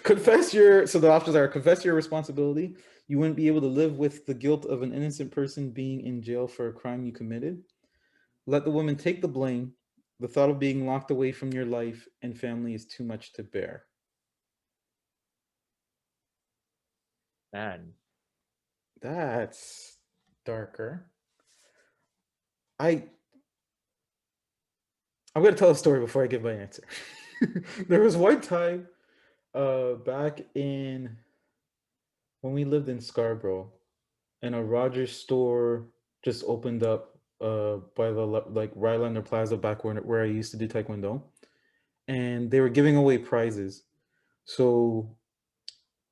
Confess your. So the options are confess your responsibility. You wouldn't be able to live with the guilt of an innocent person being in jail for a crime you committed. Let the woman take the blame. The thought of being locked away from your life and family is too much to bear. Man, That's darker. I I'm gonna tell a story before I give my answer. There was one time, back in when we lived in Scarborough, and a Rogers store just opened up by the like Rylander Plaza back where I used to do Taekwondo, and they were giving away prizes. So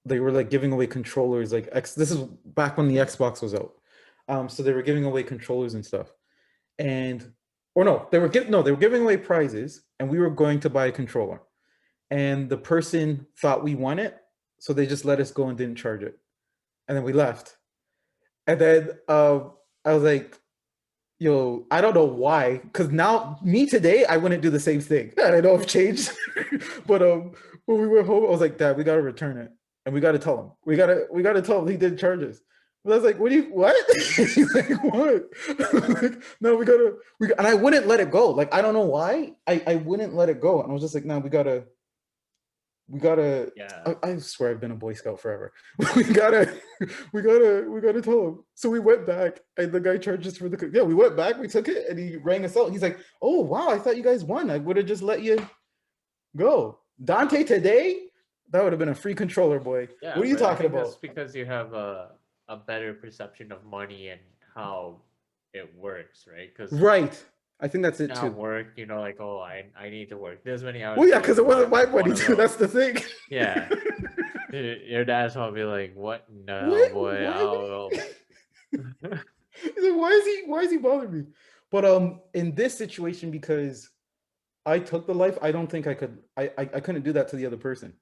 they were like giving away controllers, like X. This is back when the Xbox was out. So they were giving away controllers and stuff, and or no, they were giving away prizes, and we were going to buy a controller, and the person thought we won it, so they just let us go and didn't charge it, and then we left, and then I was like, yo, I don't know why, because now me today I wouldn't do the same thing. I don't know if changed, but when we were home, I was like, Dad, we gotta return it, and we gotta tell him. We gotta tell him he didn't charge us. But I was like, what? He's like, what? Like, no, and I wouldn't let it go. Like, I don't know why. I wouldn't let it go. And I was just like, no, we gotta yeah, I swear I've been a Boy Scout forever. We gotta tell him. So we went back and the guy charged us for yeah, we went back, we took it, and he rang us out. He's like, oh wow, I thought you guys won. I would have just let you go. Dante today, that would have been a free controller, boy. yeah. What are you But I talking think that's about? because you have a better perception of money and how it works, right? Because Right. I think that's it at too. work, like, oh, I need to work this many Well, hours a yeah, week. because it So wasn't my I money want to too. go. That's the thing. Yeah, your dad's probably like, what? No, What? boy. Why I'll. would he? He's like, why is he bothering me? But in this situation, because I took the life, I don't think I could I couldn't do that to the other person.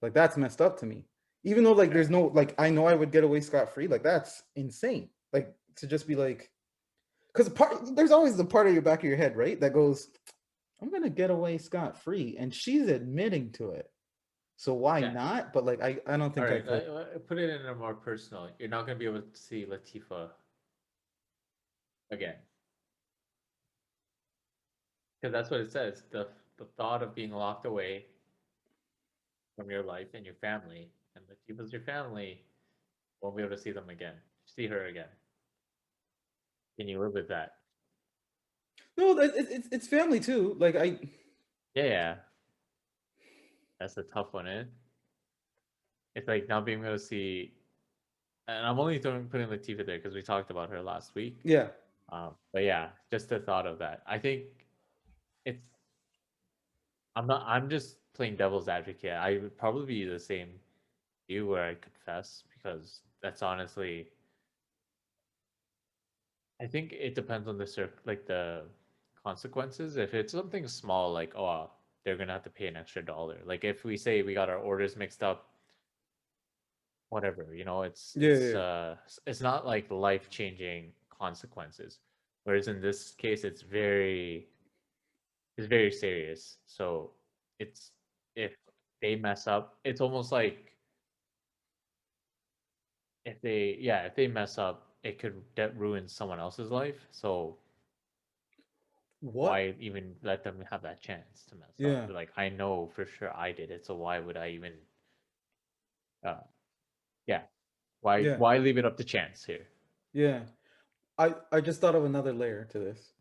Like that's messed up to me. Even though like Yeah. there's no like I know I would get away scot-free, like that's insane. Like to just be like because there's always the part of your back of your head, right? That goes, I'm gonna get away scot-free. And she's admitting to it. So why Yeah. not? But like I don't All think I right. could. Put it in a more personal. You're not gonna be able to see Latifa again because that's what it says. The thought of being locked away from your life and your family, and Latifa's your family, won't be able to see them again. See her again. Can you live with that? No, it's family too. Like I Yeah, yeah. That's a tough one, eh? It's like not being able to see. And I'm only putting Latifa there because we talked about her last week. yeah. But yeah, just the thought of that. I think it's. I'm not. I'm just playing devil's advocate. I would probably be the same you where I confess because that's honestly. I think it depends on like the consequences. If it's something small, like oh, they're gonna have to pay an extra dollar. Like if we say we got our orders mixed up, whatever, it's Yeah, it's yeah. uh it's not like life changing consequences. Whereas in this case, it's very serious. So it's if they mess up, it's almost like if they mess up, it could ruin someone else's life. So What? why even let them have that chance to mess up? Yeah. Like I know for sure I did it, so why would I even? Uh, yeah, why Yeah. why leave it up to chance here? Yeah. I just thought of another layer to this.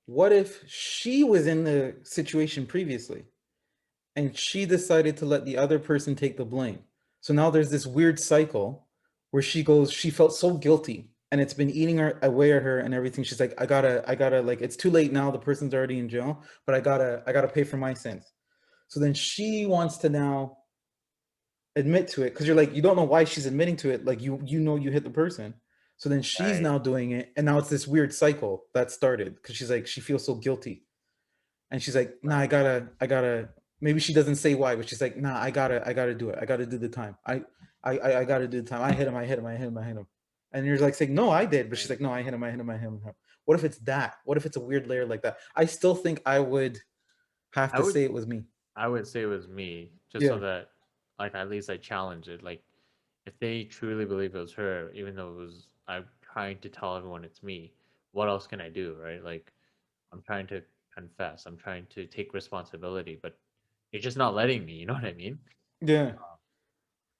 What if she was in the situation previously and she decided to let the other person take the blame? So now there's this weird cycle where she felt so guilty and it's been eating her away at her and everything. She's like, I gotta, like, it's too late now. The person's already in jail, but I gotta pay for my sins. So then she wants to now admit to it because you're like, you don't know why she's admitting to it. Like you know you hit the person. So then she's Right. now doing it, and now it's this weird cycle that started because she's like she feels so guilty, and she's like, nah, Right. I gotta. Maybe she doesn't say why, but she's like, nah, I gotta do it. I gotta do the time. I gotta do the time. I hit him. I hit him. I hit him. I hit him. And you're like saying, no, I did, but she's Right. like, no, I hit him. I hit him. I hit him. What if it's that? What if it's a weird layer like that? I still think I would have I to would say it was me. I would say it was me, just so Yeah, that like at least I challenge it. Like if they truly believe it was her, even though it was I'm trying to tell everyone it's me, what else can I do, right? Like I'm trying to confess, I'm trying to take responsibility, but you're just not letting me, you know what I mean? yeah,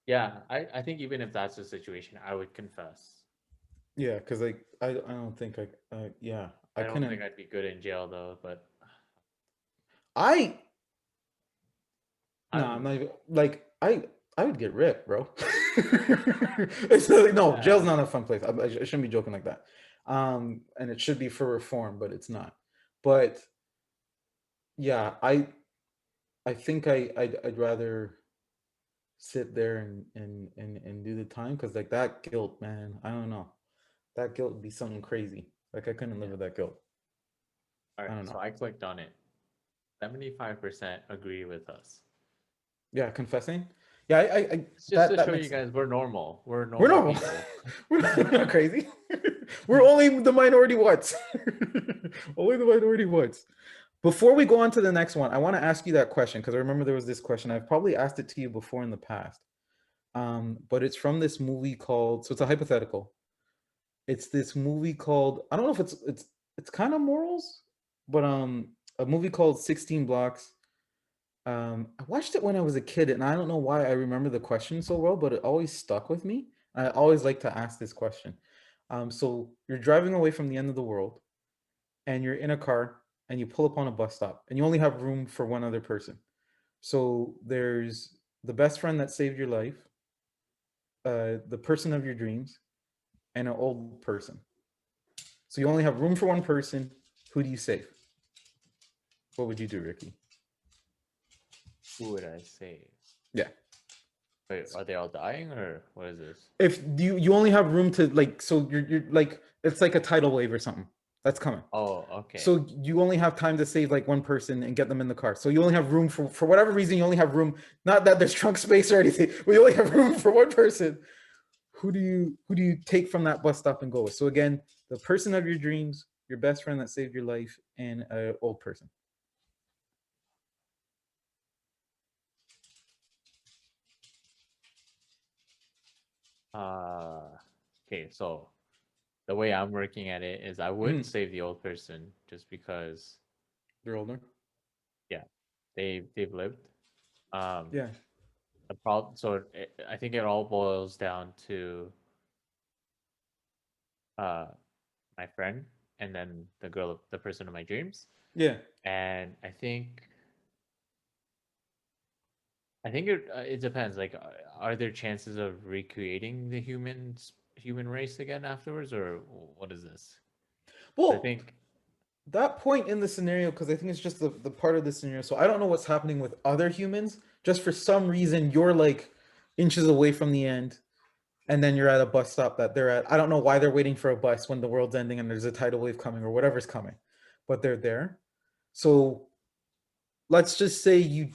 Yeah, I think even if that's the situation, I would confess. yeah. Because like I don't think yeah I I don't couldn't. think I'd be good in jail though, but I I no, don't I'm know. not even like I would get ripped, bro. It's like, no, jail's Yeah, not a fun place. I shouldn't be joking like that. And it should be for reform, but it's not. But yeah, I think I'd rather sit there and do the time because like that guilt, man. I don't know. That guilt would be something crazy. Like I couldn't live yeah. with that guilt. All I right, don't so know. I clicked on it. 75% agree with us. Yeah, confessing. Yeah, It's just that to that show you makes guys we're normal. We're we're normal normal. people. We're not crazy. We're only the minority ones. Only the minority ones. Before we go on to the next one, I want to ask you that question because I remember there was this question. I've probably asked it to you before in the past. But it's from this movie called, so it's a hypothetical. It's this movie called, I don't know if it's kind of morals, but a movie called 16 Blocks. I watched it when I was a kid, and I don't know why I remember the question so well, but it always stuck with me. I always like to ask this question. So you're driving away from the end of the world, and you're in a car, and you pull up on a bus stop, and you only have room for one other person. So there's the best friend that saved your life, the person of your dreams, and an old person. So you only have room for one person. Who do you save? What would you do, Ricky? Who would I say? Yeah. Wait, are they all dying or what is this? If you only have room to like, so you're like it's like a tidal wave or something that's coming. Oh, okay. So you only have time to save like one person and get them in the car. So you only have room for whatever reason. You only have room. Not that there's trunk space or anything, but you only have room for one person. Who do you take from that bus stop and go with? So again, the person of your dreams, your best friend that saved your life, and an old person. Uh, okay, so the way I'm working at it is I would Mhm. save the old person just because, They're older. yeah, they've lived. Um, Yeah. the problem, so I think it all boils down to uh my friend and then the girl, the person of my dreams. Yeah. And I think it depends. Like, are there chances of recreating the human race again afterwards, or what is this? I Well, think that point in the scenario, because I think it's just the part of the scenario. So I don't know what's happening with other humans. Just for some reason, you're like inches away from the end, and then you're at a bus stop that they're at. I don't know why they're waiting for a bus when the world's ending and there's a tidal wave coming or whatever's coming, but they're there. So let's just say you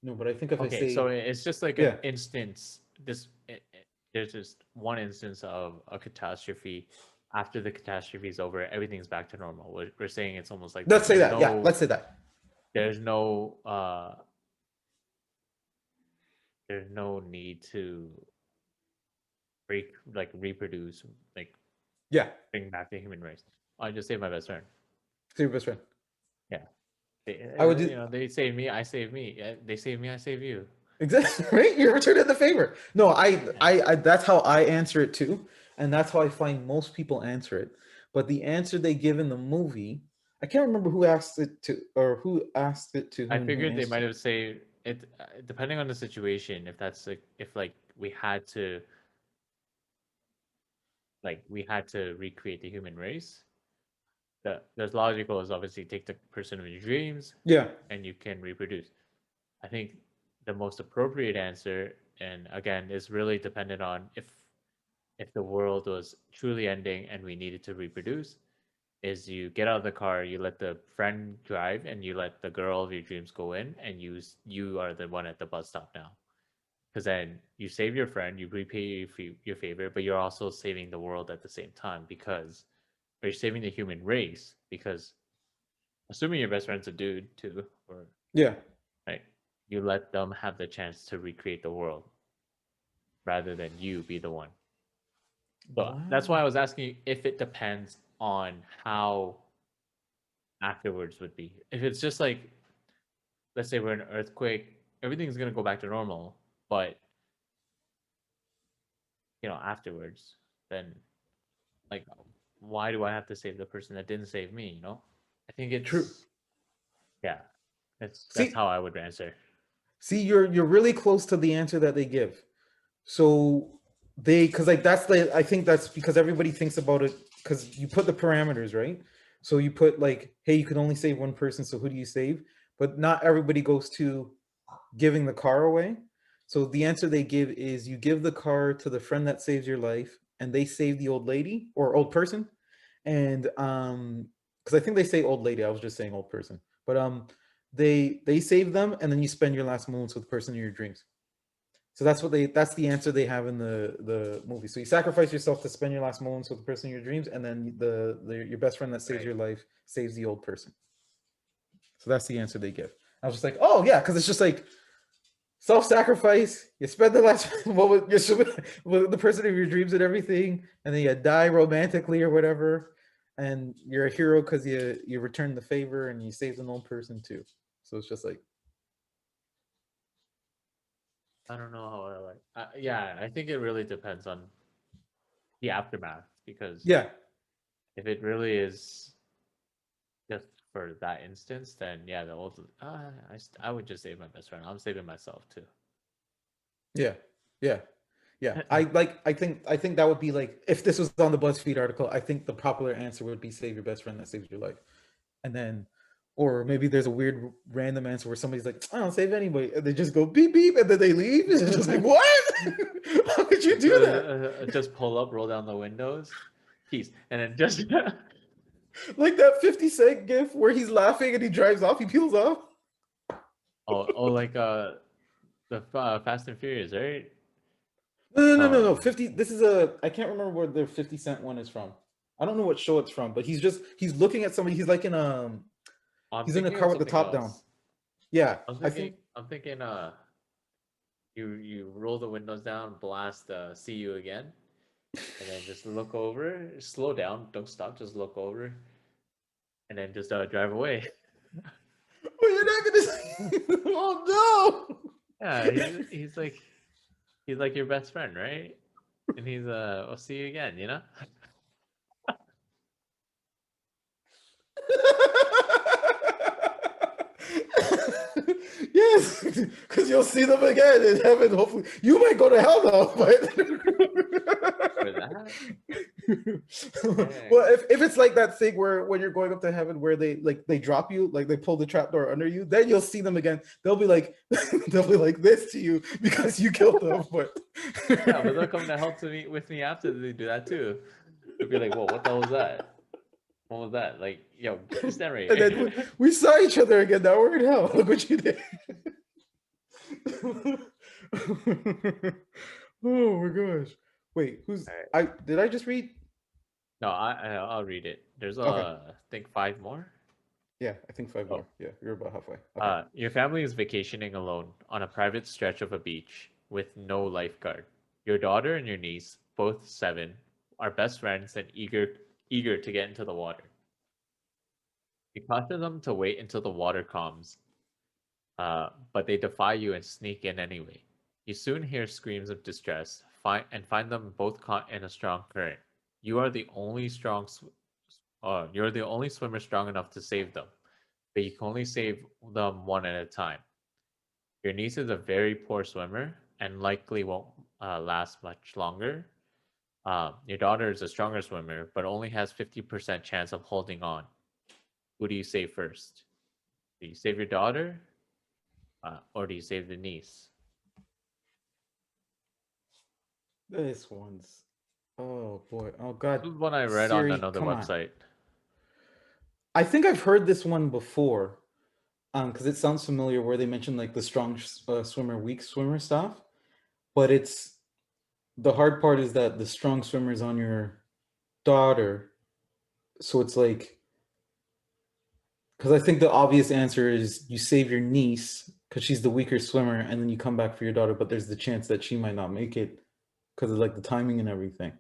no, but I think if I okay. So say it's just like an yeah, instance. There's just one instance of a catastrophe. After the catastrophe is over, everything's back to normal. We're saying it's almost like that. let's say that. Yeah, let's say that. There's no there's no need to reproduce, like Yeah, bring back the human race. I just saved my best friend. say your best friend. Yeah. I would do They save me, I save me. They save me, I save you. exactly right. You're returning the favor. No, Yeah. I that's how I answer it too, and that's how I find most people answer it. But the answer they give in the movie, I can't remember who asked it to or who asked it to I who and who figured they might answered. have saved it, depending on the situation. If that's like, if like we had to recreate the human race, the logical is obviously take the person of your dreams, Yeah, and you can reproduce. I think the most appropriate answer, and again, is really dependent on if the world was truly ending and we needed to reproduce, is you get out of the car, you let the friend drive, and you let the girl of your dreams go in, and you are the one at the bus stop now. Because then you save your friend, you repay your favor, but you're also saving the world at the same time because, or you're saving the human race because, assuming your best friend's a dude too, or Yeah. right, you let them have the chance to recreate the world rather than you be the one. So that's why I Wow. was asking you if it depends on how afterwards would be. If it's just like, let's say we're in an earthquake, everything's gonna go back to normal, but afterwards, then like, why do I have to save the person that didn't save me? I think True. it's yeah, that's See, how I would answer. you're really close to the answer that they give. So because like that's the I think that's because everybody thinks about it because you put the parameters, right? So you put like, hey, you can only save one person, so who do you save? But not everybody goes to giving the car away. So the answer they give is you give the car to the friend that saves your life, and they save the old lady or old person. And because I think they say old lady, I was just saying old person, but they save them, and then you spend your last moments with the person in your dreams. So that's the answer they have in the movie. So you sacrifice yourself to spend your last moments with the person in your dreams, and then your best friend that saves Right. your life saves the old person. So that's the answer they give. I was just like, oh yeah, because it's just like self-sacrifice. You spend the last moment with the person of your dreams and everything, and then you die romantically or whatever, and you're a hero because you return the favor and you saved an old person too. So it's just like, I don't know how I like. Yeah, I think it really depends on the aftermath because yeah, if it really is just for that instance, then yeah, the old I would just save my best friend. I'm saving myself too. yeah, yeah. Yeah, I think that would be like if this was on the BuzzFeed article, I think the popular answer would be save your best friend that saves your life. And then or maybe there's a weird random answer where somebody's like, I don't save anybody, and they just go beep beep and then they leave. It's just like, what? How could you do that? Just pull up, roll down the windows, peace, and then just Like that 50 Cent gif where he's laughing and he drives off, he peels off. like the Fast and Furious, right? No, no, no, no, no. Um, 50. This is a. I can't remember where the 50 Cent one is from. I don't know what show it's from, but he's looking at somebody. He's like in I'm he's in a thinking car of with the something top down. else. Yeah, I'm I thinking think. I'm thinking you roll the windows down, blast see you again, and then just look over, slow down, don't stop, just look over, and then just drive away. Well, you're not gonna say. Oh no! Yeah, he's like your best friend, right? And he's I'll see you again. Yes, because you'll see them again in heaven. Hopefully, you might go to hell though. But For that? well, Dang. if it's like that thing where when you're going up to heaven, where they drop you, like they pull the trap door under you, then you'll see them again. They'll be like they'll be like this to you because you killed them. But Yeah, but they'll come to help to meet with me after they do that too. They'll be like, "Whoa, what the hell was that? What was that? Like, yo, stand right and then here." we saw each other again. Now we're in hell. Look what you did. Oh my gosh. Wait, who's All right. I did I just read? No, I'll read it. There's Okay. I think five more. Yeah, I think five Oh, more. Yeah, you're about halfway. Okay. your family is vacationing alone on a private stretch of a beach with no lifeguard. Your daughter and your niece, both 7, are best friends and eager to get into the water. You caution them to wait until the water calms, but they defy you and sneak in anyway. You soon hear screams of distress, find them both caught in a strong current. You are the only you're the only swimmer strong enough to save them, but you can only save them one at a time. Your niece is a very poor swimmer and likely won't last much longer. Your daughter is a stronger swimmer, but only has 50% chance of holding on. Who do you save first? Do you save your daughter, or do you save the niece? This one's Oh boy. Oh This God. was one I read on Siri, another come on. website. I think I've heard this one before. Because it sounds familiar where they mentioned like the strong swimmer, weak swimmer stuff. But it's the hard part is that the strong swimmer is on your daughter. So it's like, because I think the obvious answer is you save your niece because she's the weaker swimmer, and then you come back for your daughter, but there's the chance that she might not make it because of like the timing and everything.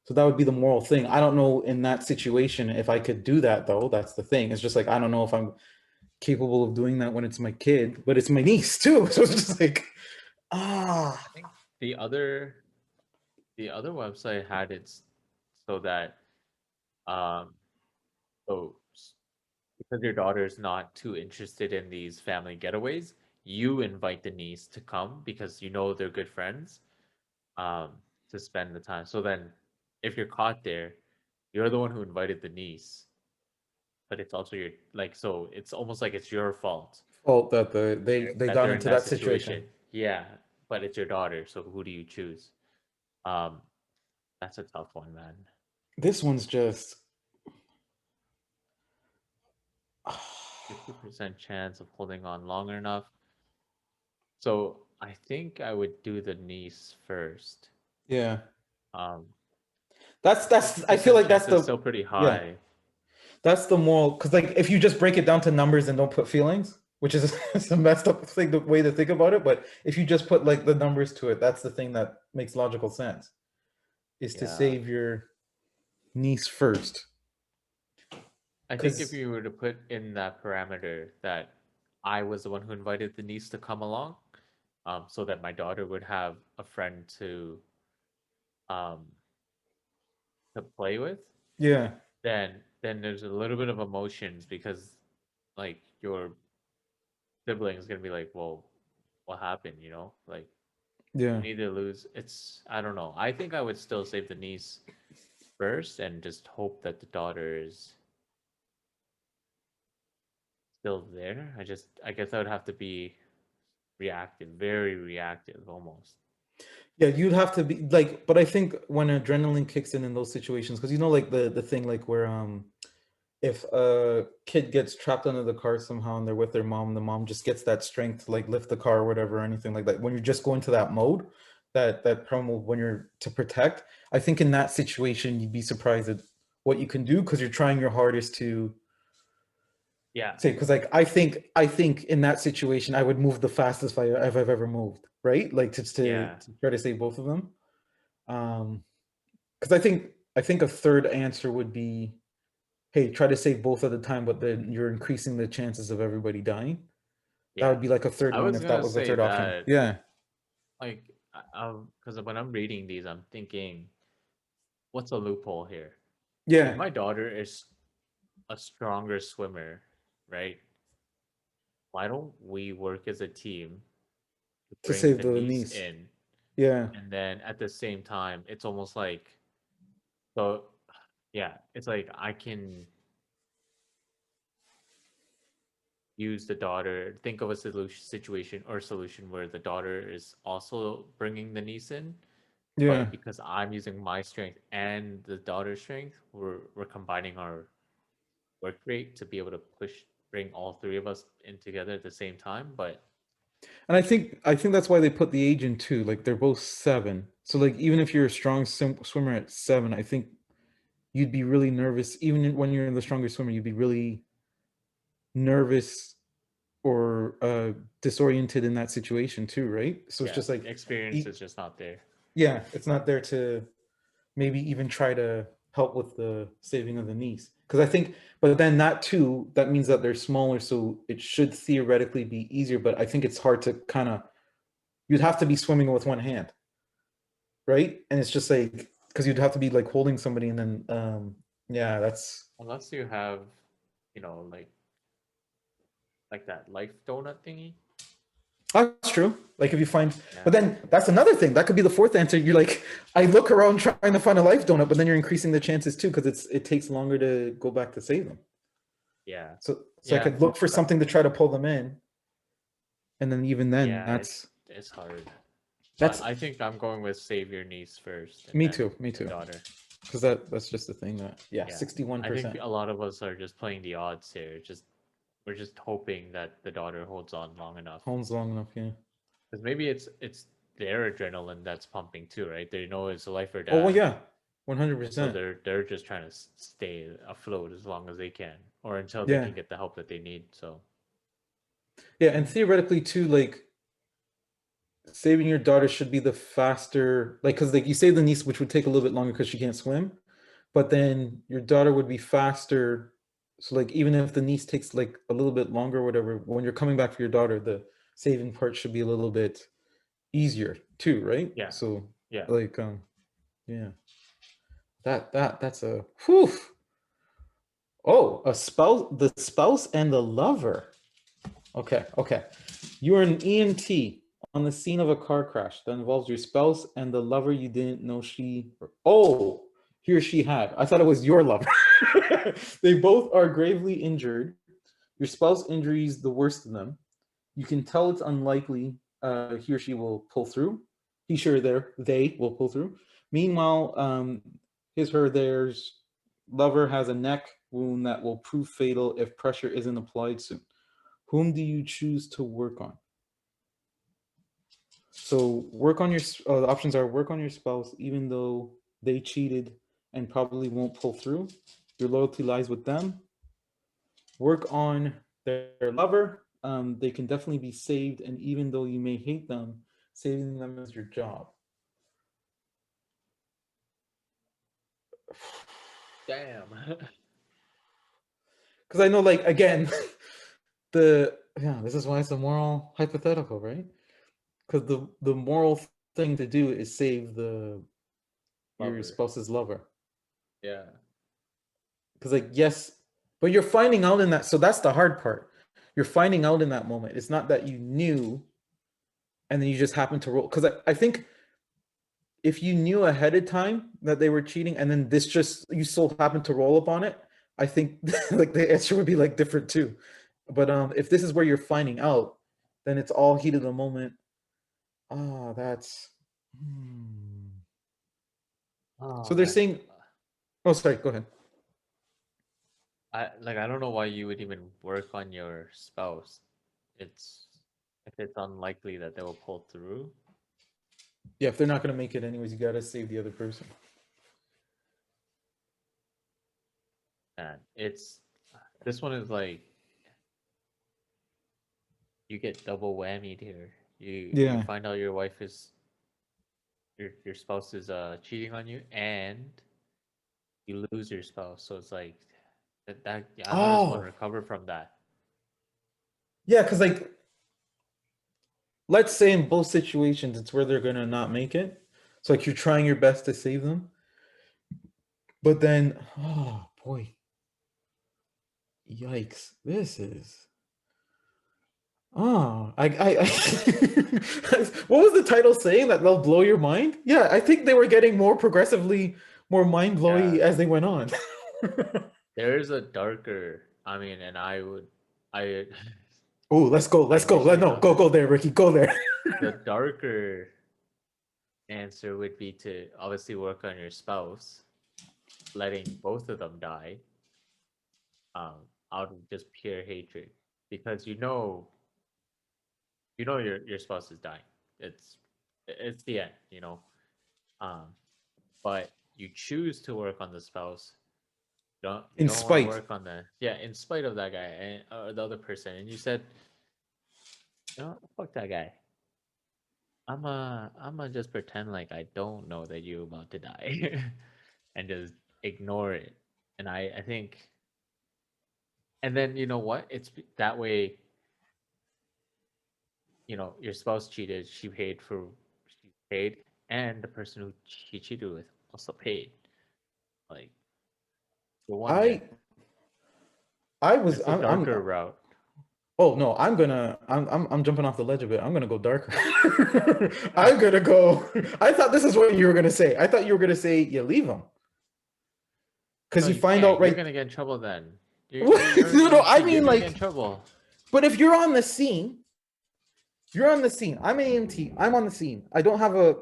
So that would be the moral thing. I don't know in that situation if I could do that though. That's the thing. It's just like I don't know if I'm capable of doing that when it's my kid, but it's my niece too. So it's just like I think the other website had it so that um so because your daughter is not too interested in these family getaways, you invite the niece to come because you know they're good friends, um, to spend the time. So then, if you're caught there, you're the one who invited the niece, but it's also your like. So it's almost like it's your fault fault that they that got they're in into that that situation. situation. Yeah, but it's your daughter. So who do you choose? Um, that's a tough one, man. This one's just 50% chance of holding on long enough. So I think I would do the niece first. yeah. Um, That's I feel 50% like chance is still pretty yeah, high. that's the moral because like if you just break it down to numbers and don't put feelings, which is it's a messed up thing the way to think about it, but if you just put like the numbers to it, that's the thing that makes logical sense is to Yeah. save your niece first. I think if Because you were to put in that parameter that I was the one who invited the niece to come along, so that my daughter would have a friend um, to play with, yeah, then there's a little bit of emotions because like your sibling is gonna be like, well, what happened? You know, like yeah. you need to lose. It's I don't know. I think I would still save the niece first and just hope that the daughter is still there. I guess I would have to be reactive, very reactive almost. Yeah, you'd have to be like, but I think when adrenaline kicks in those situations, because you know, like the thing like where if a kid gets trapped under the car somehow and they're with their mom, the mom just gets that strength to like lift the car or whatever, or anything like that. When you just go into that mode, that promo when you're to protect, I think in that situation you'd be surprised at what you can do because you're trying your hardest to Yeah, say. Because like I think in that situation I would move the fastest if I've ever moved, right? Like just yeah, to try to save both of them. Because I think a third answer would be, hey, try to save both at a time, but then you're increasing the chances of everybody dying. That yeah. would be like a third I one was if that gonna was the say third option. that, Yeah. like, because when I'm reading these, I'm thinking, what's a loophole here? If Yeah. my daughter is a stronger swimmer, right? Why don't we work as a team to To bring save the the niece niece. in, Yeah. and then at the same time, it's almost like so. Yeah, it's like I can use the daughter. Think of a solution where the daughter is also bringing the niece in, Yeah. but because I'm using my strength and the daughter's strength, we're combining our work rate to be able to bring all three of us in together at the same time. But And I think that's why they put the age in too. Like they're both 7. So like even if you're a strong swimmer at 7, I think you'd be really nervous. Even when you're the stronger swimmer, you'd be really nervous or disoriented in that situation too, right? So it's yeah, just like, experience is just not there. yeah, it's not there to maybe even try to help with the saving of the niece. Because I think, but then that too, that means that they're smaller, so it should theoretically be easier. But I think it's hard to kind of, you'd have to be swimming with one hand, right? And it's just like, because you'd have to be like holding somebody and then, yeah, that's Unless you have, you know, like that life donut thingy. that's true. Like if you find, Yeah, but then that's another thing. That could be the fourth answer. You're like, I look around trying to find a life donut, but then you're increasing the chances too because it takes longer to go back to save them. yeah, So I yeah. could look for But something to try to pull them in, and then even then, yeah, that's it's hard. But That's I think I'm going with save your niece first and me then too. Me the too. daughter. Because that's just the thing that yeah, Yeah. I think 61%. a lot of us are just playing the odds here. Just we're just hoping that the daughter holds on long enough. Holds long enough, yeah. Because maybe it's their adrenaline that's pumping too, right? They know it's life or Oh well, death, yeah, so 100%. they're just trying to stay afloat as long as they can, or until they Yeah, can get the help that they need. So yeah, and theoretically too, like saving your daughter should be the faster, like because like you save the niece, which would take a little bit longer because she can't swim, but then your daughter would be faster. So like even if the niece takes like a little bit longer or whatever, when you're coming back for your daughter, the saving part should be a little bit easier too, right? yeah, So yeah. like yeah, that's a whew. Oh, a spouse, the spouse and the lover. Okay, okay. You are an EMT on the scene of a car crash that involves your spouse and the lover you didn't know oh, he or she had. I thought it was your lover. They both are gravely injured. Your spouse injuries the worst of them. You can tell it's unlikely he or she will pull through. He, sure, they will pull through. Meanwhile, his, her, theirs lover has a neck wound that will prove fatal if pressure isn't applied soon. Whom do you choose to work on? So work on your the options are work on your spouse even though they cheated and probably won't pull through. Your loyalty lies with them. Work on their lover. They can definitely be saved, and even though you may hate them, saving them is your job. Damn. Because I know, like again, the yeah, this is why it's a moral hypothetical, right? Because the moral thing to do is save the your Lover. spouse's lover. Yeah. Because like yes, but you're finding out in that. So that's the hard part. You're finding out in that moment. It's not that you knew and then you just happen to roll. Because I think if you knew ahead of time that they were cheating and then this just you so happened to roll up on it, I think like the answer would be like different too. But if this is where you're finding out, then it's all heat of the moment. Ah, that's so Oh they're man. saying. Oh, sorry. Go ahead. I don't know why you would even work on your spouse. It's if it's unlikely that they will pull through. Yeah, if they're not gonna make it anyways, you gotta save the other person. And it's this one is like you get double whammied here. You Yeah. find out your wife is your spouse is cheating on you and you lose your spouse. So it's like that how does one Oh, recover from that? yeah, because like let's say in both situations it's where they're gonna not make it. So like you're trying your best to save them, but then oh boy, yikes! This is I what was the title saying that they'll blow your mind? Yeah, I think they were getting more progressively more mind blowy Yeah. as they went on. There is a darker I mean and I Oh, let's go, I let's go. recently No, thought this. go there, Ricky, go there. The darker answer would be to obviously work on your spouse, letting both of them die, um, out of just pure hatred, because you know your spouse is dying. It's the end, you know. Um, but you choose to work on the spouse. You In don't want to spite. work on the yeah, in spite of that guy and or the other person, and you said, you know, fuck that guy. I'm just pretend like I don't know that you're about to die, and just ignore it. And I think, and then you know what? That way. You know, your spouse cheated. She paid, and the person who she cheated with also paid. Like for one I there. I was It's a darker route. oh no, I'm jumping off the ledge a bit. I'm gonna go darker. I'm gonna go. I thought this is what you were gonna say. I thought you were gonna say you leave them because No, you you find can't. out You're right. gonna get in trouble then. You're No, you're no, you I see, you're mean gonna get in like, trouble. but if you're on the scene You're on the scene. I'm an EMT. I'm on the scene. I don't have a.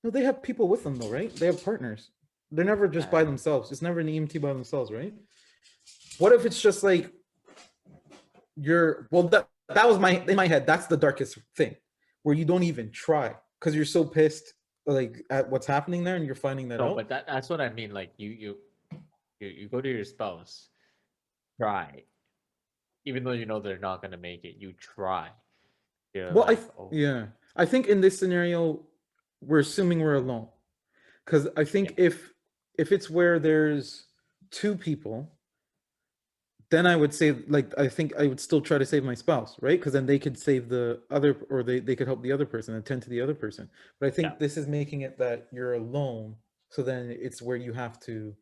No, they have people with them though, right? They have partners. They're never just by And themselves. It's never an EMT by themselves, right? What if it's just like you're well that was my in my head, that's the darkest thing where you don't even try because you're so pissed like at what's happening there and you're finding that no, out. but that's what I mean. Like you go to your spouse, try, even though you know they're not gonna make it. You try. You're Well, like, oh yeah, I think in this scenario we're assuming we're alone because I yeah, think if it's where there's two people, then I would say like I think I would still try to save my spouse, right? Because then they could save the other or they could help the other person and tend to the other person. But I yeah, think this is making it that you're alone. So then it's where you have to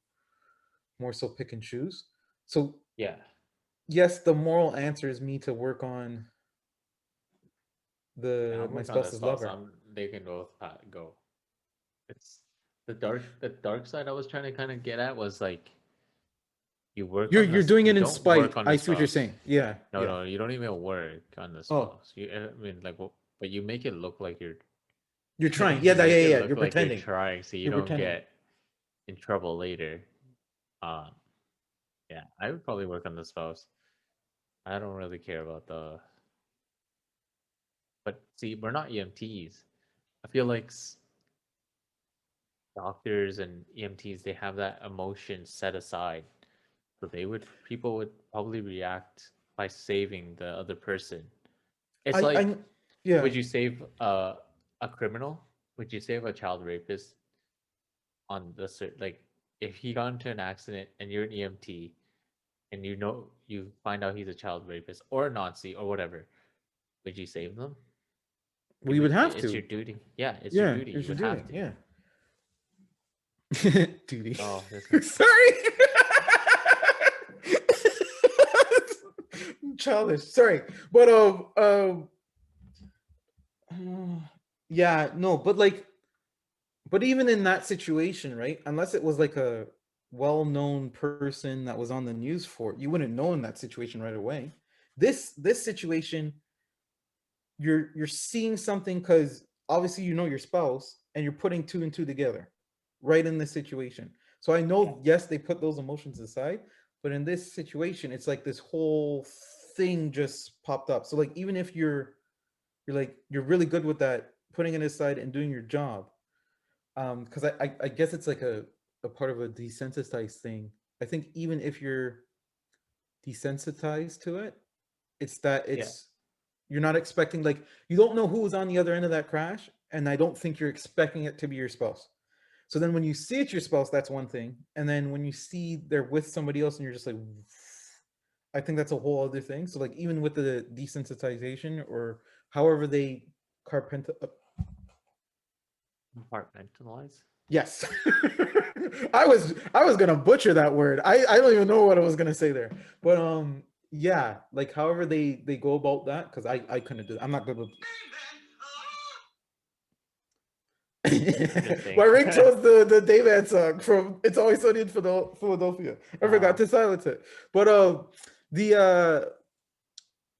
more so pick and choose. So yeah. yes, the moral answer is me to work on Yeah, the I'm my working on the spouse's spouse. lover. I'm they can both go. It's the dark side I was trying to kind of get at was like you work on You're this. doing You it in don't work spite. on the I see what you're spouse. saying. Yeah, No, yeah. no, you don't even work on the Oh, spouse. I mean, like, but you make it look like you're, you're trying. Yeah, you yeah, make yeah, it yeah. look You're like you're pretending. trying, so you You're don't pretending. get in trouble later. Um, yeah, I would probably work on the spouse. I don't really care about the, but see, we're not EMTs. I feel like doctors and EMTs they have that emotion set aside, so people would probably react by saving the other person. It's I like, yeah. would you save a criminal? Would you save a child rapist on the like if he got into an accident and you're an EMT and you know you find out he's a child rapist or a Nazi or whatever, would you save them? You We would would. have It's to. your duty. Yeah, it's your Yeah, duty. You it's your would duty. have to. Yeah. Duty. Oh, this one. Sorry. Childish. Sorry. But yeah, no, but like but even in that situation, right? Unless it was like a well-known person that was on the news for it, you wouldn't know in that situation right away. This situation, you're seeing something because obviously you know your spouse and you're putting two and two together right in this situation. So I Yeah. know, yes, they put those emotions aside, but in this situation it's like this whole thing just popped up. So like even if you're like you're really good with that putting it aside and doing your job, because I guess it's like a part of a desensitized thing. I think even if you're desensitized to it, it's that Yeah. it's you're not expecting, like you don't know who was on the other end of that crash, and I don't think you're expecting it to be your spouse. So then when you see it's your spouse, that's one thing, and then when you see they're with somebody else and you're just like, I think that's a whole other thing. So like even with the desensitization or however they carpent Compartmentalize. yes. I was gonna butcher that word. I don't even know what I was gonna say there. But yeah, like however they go about that, because I couldn't do that. I'm not good with Interesting. my ringtone's the Dayman song from It's Always Sunny in Philadelphia. I forgot uh, to silence it. But the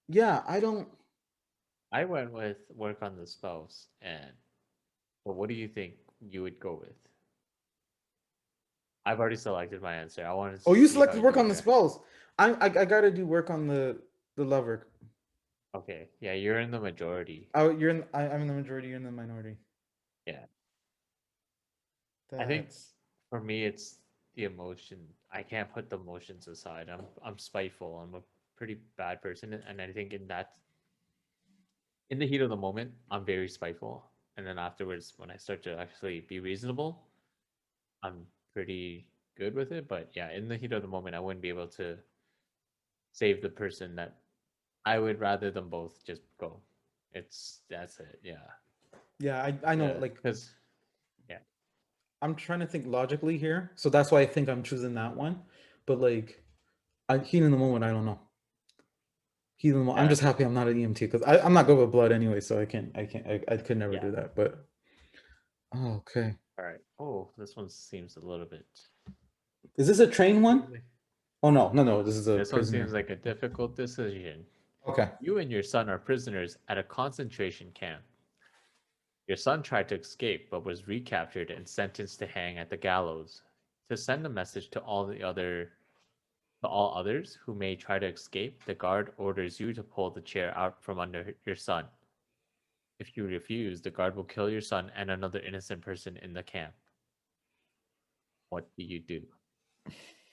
yeah, I don't. I went with work on the spouse, and well, what do you think you would go with? I've already selected my answer. I wanted to Oh, you see how selected work you on the react. spells. I gotta do work on the lover. Okay, yeah, you're in the majority. I'm in the majority. You're in the minority. Yeah, I think That's for me it's the emotion. I can't put the emotions aside. I'm spiteful. I'm a pretty bad person, and I think in the heat of the moment, I'm very spiteful, and then afterwards, when I start to actually be reasonable, I'm pretty good with it. But yeah, in the heat of the moment, I wouldn't be able to save the person that I would rather them both just go. That's it. Yeah. yeah. I know. Yeah. Like Because yeah. I'm trying to think logically here, so that's why I think I'm choosing that one. But like, heat in the moment, I don't know. Heat in the moment, I'm Yeah. just happy I'm not an EMT because I'm not good with blood anyway, so I could never Yeah. do that. But oh, okay, All right. Oh, this one seems a little bit. is this a train one? Seems like- Oh no, no, no, this is a This one seems prisoner. like a difficult decision. Okay. You and your son are prisoners at a concentration camp. Your son tried to escape but was recaptured and sentenced to hang at the gallows. To send a message to all others who may try to escape, the guard orders you to pull the chair out from under your son. If you refuse, the guard will kill your son and another innocent person in the camp. What do you do?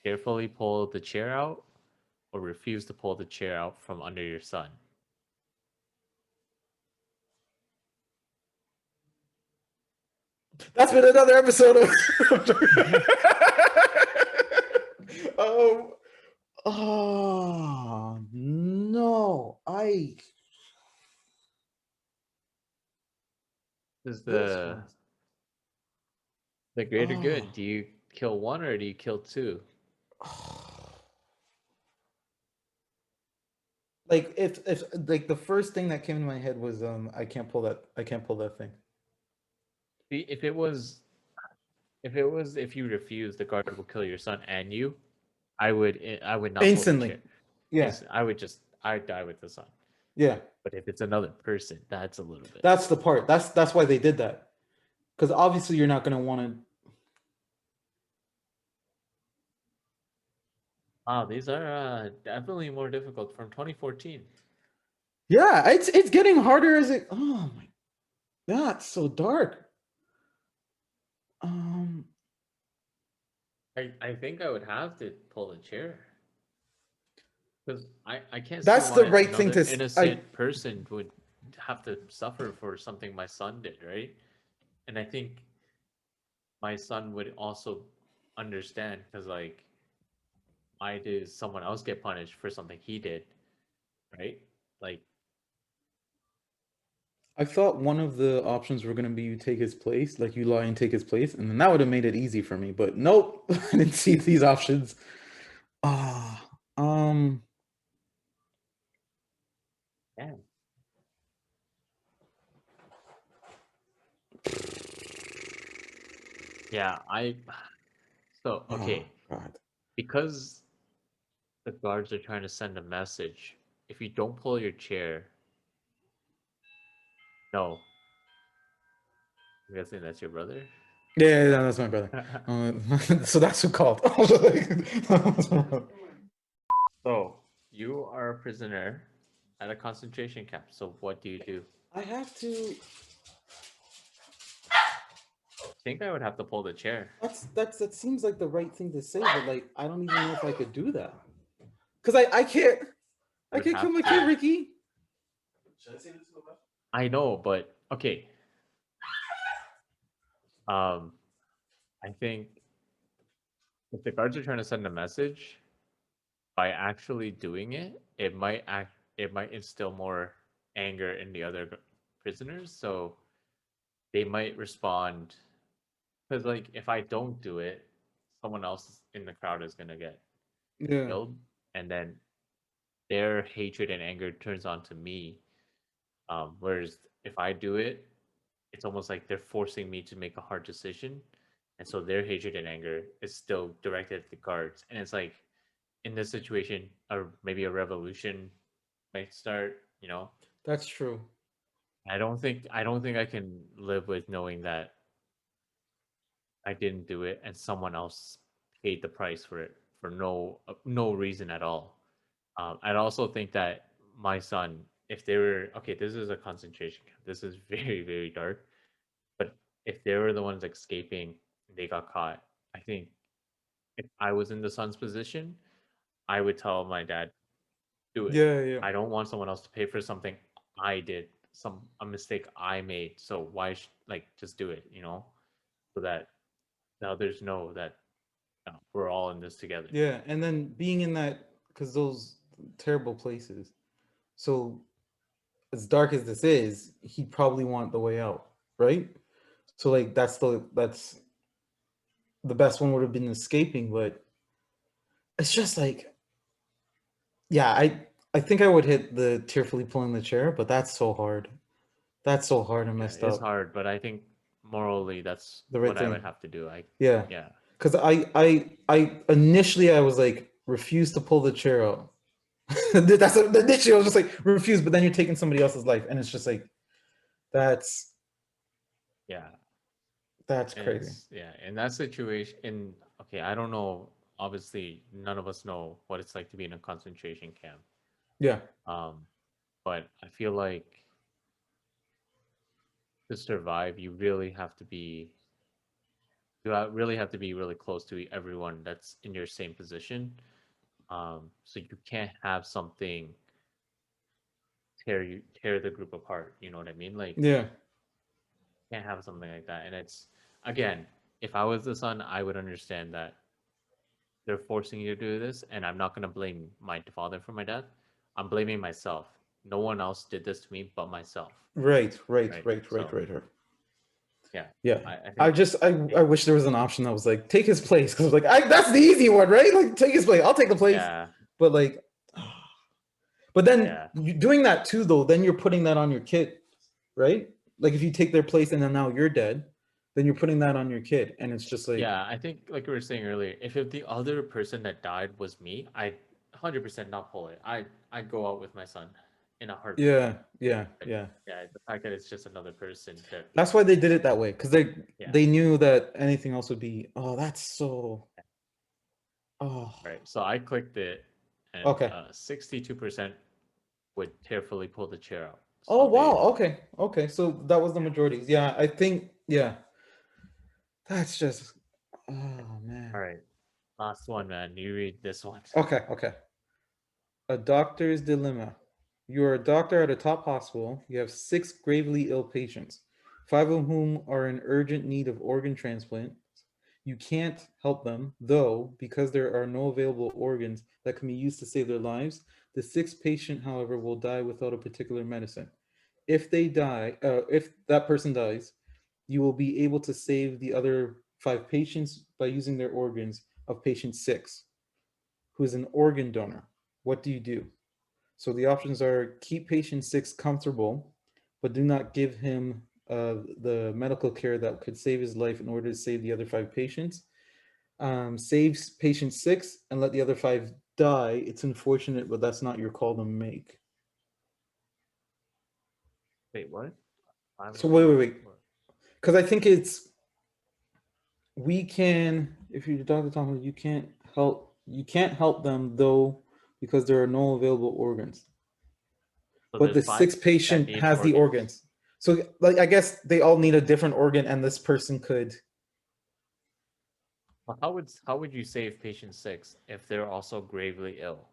Carefully pull the chair out or refuse to pull the chair out from under your son? That's been another episode of. um. Oh no! Is This the one's. the greater good? Oh. Do you kill one or do you kill two? Like if like the first thing that came in my head was I can't pull that thing. See, if you refuse, the guard will kill your son and you. I would not pull the Instantly. chair. Yeah. I'd die with the son. Yeah. But if it's another person, that's a little bit. That's the part. That's why they did that. Because obviously you're not gonna want to. Wow, these are definitely more difficult from 2014. Yeah, it's getting harder as it. Oh my, that's so dark. Um, I think I would have to pull the chair because I can't see that's the why right thing another to. innocent person would have to suffer for something my son did, right? And I think my son would also understand because like why did someone else get punished for something he did, right? Like I thought one of the options were gonna be you take his place, like you lie and take his place, and then that would have made it easy for me. But nope, I didn't see these options. Ah, yeah, yeah. I so oh okay God. because the guards are trying to send a message. If you don't pull your chair, no. I'm guessing that's your brother. Yeah, yeah, that's my brother. So that's who called. So you are a prisoner at a concentration camp. So what do you do? I have to. I think I would have to pull the chair. That seems like the right thing to say, but like I don't even know if I could do that because You I would can't kill have my kid, to. Ricky. I know, but okay. Um, I think if the guards are trying to send a message by actually doing it, it might instill more anger in the other prisoners. So they might respond because like if I don't do it, someone else in the crowd is gonna get Yeah, killed, and then their hatred and anger turns on to me. Whereas if I do it, it's almost like they're forcing me to make a hard decision, and so their hatred and anger is still directed at the guards. And it's like in this situation, or maybe a revolution might start. You know, that's true. I don't think I can live with knowing that I didn't do it and someone else paid the price for it for no reason at all. I'd also think that my son, if they were okay, this is a concentration camp. This is very dark. But if they were the ones escaping, they got caught. I think if I was in the son's position, I would tell my dad, "Do it. Yeah, yeah, I don't want someone else to pay for something I did, a mistake I made. So why, like, just do it, you know, so that the others know that we're all in this together." yeah. And then being in that because those terrible places. So as dark as this is, he'd probably want the way out, right? So like that's the best one would have been escaping, but it's just like yeah, I think I would hit the tearfully pulling the chair, but that's so hard. That's so hard and Yeah, messed it's up. hard, but I think morally that's The right what I would thing. have to do. I Yeah. yeah. Because I initially I was like refused to pull the chair out. That's initially I was just like refuse, but then you're taking somebody else's life, and it's just like that's Yeah. that's And crazy. in that situation, okay, I don't know. Obviously, none of us know what it's like to be in a concentration camp. Yeah, Um, but I feel like to survive, really have to be really close to everyone that's in your same position. So you can't have something tear the group apart. You know what I mean? Like, yeah, can't have something like that. And it's again, if I was the son, I would understand that they're forcing you to do this, and I'm not gonna blame my father for my death. I'm blaming myself. No one else did this to me but myself. right, right, Right. right, right, So right, right. yeah, Yeah, I I think just I it, wish there was an option that was like take his place because like that's the easy one, right? Like take his place, I'll take the place. yeah, But like, but then yeah, you doing that too, though, then you're putting that on your kid, right? Like if you take their place and then now you're dead, then you're putting that on your kid, and it's just like, yeah. I think like we were saying earlier, if the other person that died was me, I'd 100% not pull it. I'd go out with my son in a heartbeat. yeah, yeah, But yeah. yeah, the fact that it's just another person that That's why they did it that way because they yeah, they knew that anything else would be. Oh, that's so. Oh, right. So I clicked it, and okay. 62% would carefully pull the chair out. Oh So wow. they Okay. Okay. So that was the yeah. majority. Yeah, I think. Yeah, that's just. Oh All man. right. Last one, man. You read this one. Okay. Okay. A doctor's dilemma. You are a doctor at a top hospital. You have 6 gravely ill patients, 5 of whom are in urgent need of organ transplant. You can't help them, though, because there are no available organs that can be used to save their lives. The sixth patient, however, will die without a particular medicine. If that person dies, you will be able to save the other 5 patients by using their organs of patient six, who is an organ donor. What do you do? So the options are keep patient six comfortable, but do not give him the medical care that could save his life in order to save the other 5 patients. Save patient six and let the other 5 die. It's unfortunate, but that's not your call to make. Wait, what? Five So of wait, them? wait, wait. Because I think it's we can. If you're Dr. Thomas, you can't help them though because there are no available organs. So But there's the five sixth that patient need has the organs. organs. So like I guess they all need a different organ, and this person could Well, how would you save patient six if they're also gravely ill?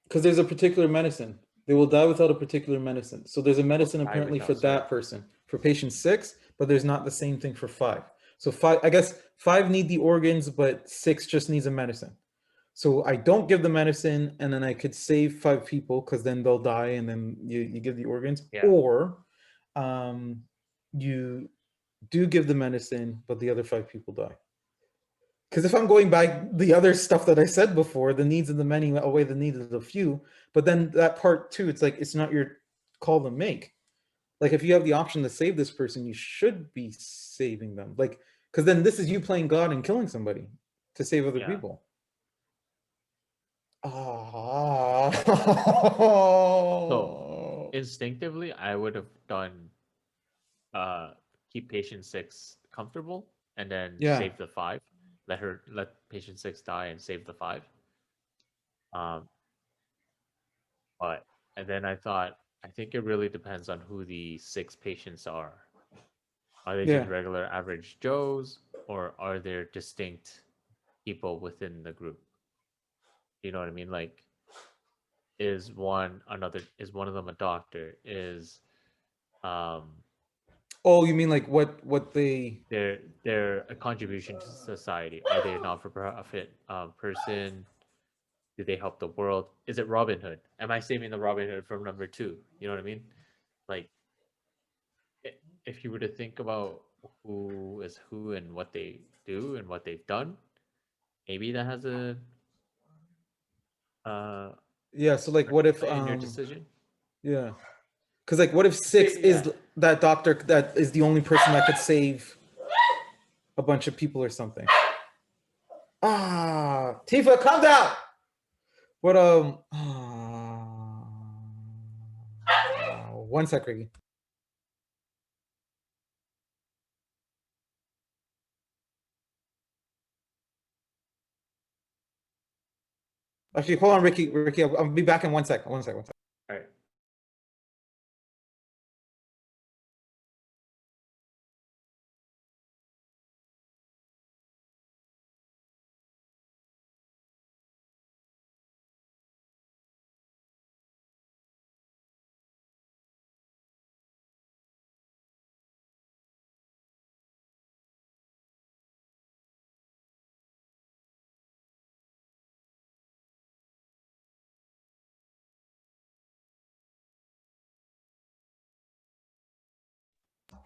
because there's a particular medicine. They will die without a particular medicine. So there's a They'll medicine die apparently for without. Sorry. that person, for patient six, but there's not the same thing for 5. So 5, I guess 5 need the organs, but 6 just needs a medicine. So I don't give the medicine, and then I could save 5 people because then they'll die, and then you give the organs, Yeah. or um, you do give the medicine, but the other 5 people die. Because if I'm going by the other stuff that I said before, the needs of the many outweigh the needs of the few. But then that part too, it's like it's not your call to make. Like if you have the option to save this person, you should be saving them. Like because then this is you playing God and killing somebody to save other Yeah. people. Ah. So instinctively, I would have done uh keep patient six comfortable and then Yeah. save the five. Let patient six die and save the five. Um, but and then I think it really depends on who the six patients are. Are they Yeah. just regular average Joes, or are there distinct people within the group? You know what I mean? Like, is one of them a doctor? Is um Oh, you mean like what they they're a contribution to society? Are they a not-for-profit person? Do they help the world? Is it Robin Hood? Am I saving the Robin Hood from number two? You know what I mean? Like, if you were to think about who is who and what they do and what th've done, maybe that has a uh yeah, so like what if play in your decision. yeah. Because like what if six Yeah. is that doctor that is the only person that could save a bunch of people or something? Ah, Tifa, calm down. But 1 sec, Ricky. Actually, hold on, Ricky. Ricky, I'll be back in 1 sec. 1 sec. 1 sec. All right.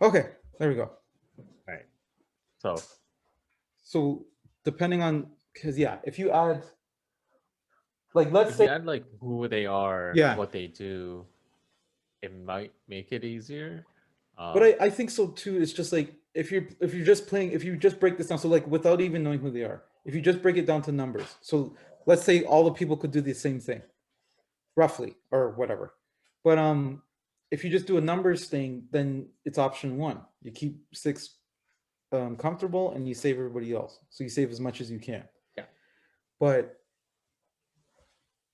Okay, there we go. All right. So So depending on, because yeah, if you add, like, let's if say, you add like who they are, yeah, what they do, it might make it easier. but I think so too. It's just like if you're just playing, if you just break this down, so like without even knowing who they are, if you just break it down to numbers. So let's say all the people could do the same thing, roughly, or whatever. But if you just do a numbers thing, then it's option one. You keep 6 comfortable and you save everybody else. So you save as much as you can. Yeah. But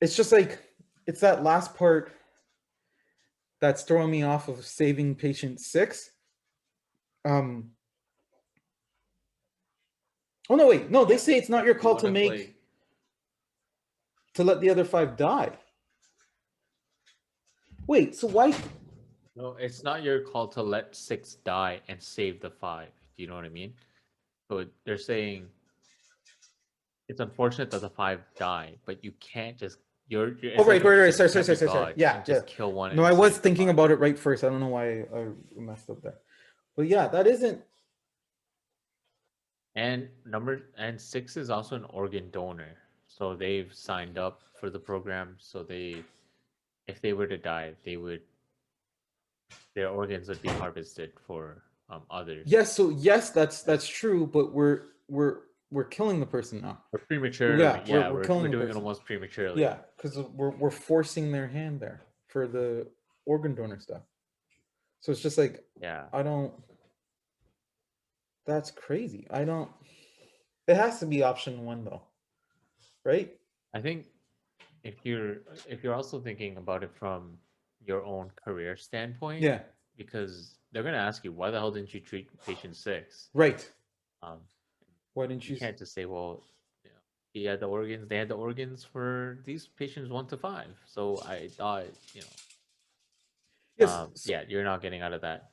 it's just like it's that last part that's throwing me off of saving patient 6. Oh no, wait, no, they say it's not your call What to if make like to let the other 5 die. Wait, so why? no, it's not your call to let 6 die and save the 5. Do you know what I mean? So they're saying it's unfortunate that the 5 die, but you can't just you're Oh, it's right, like right, right. you Sorry, sorry, can't be sorry, sorry, sorry. God Yeah, and yeah. just kill one No, and I was save the thinking 5. about it right first. I don't know why I messed up there. But yeah, that isn't. And 6 is also an organ donor. So they've signed up for the program. So if they were to die, their organs would be harvested for others. Yes, so yes, that's true, but we're killing the person now. Or prematurely, Yeah, yeah, we're we're killing the doing it person. almost prematurely. Yeah, because we're forcing their hand there for the organ donor stuff. So it's just like Yeah, I don't. That's crazy. I don't. It has to be option one though, right? I think if you're also thinking about it from your own career standpoint, Yeah, because they're gonna ask you why the hell didn't you treat patient 6? right. Um, Why didn't you you? can't just say, well, you know, he had the organs, they had the organs for these patients 1 to 5. So I thought, Yes. So, yeah, you're not getting out of that.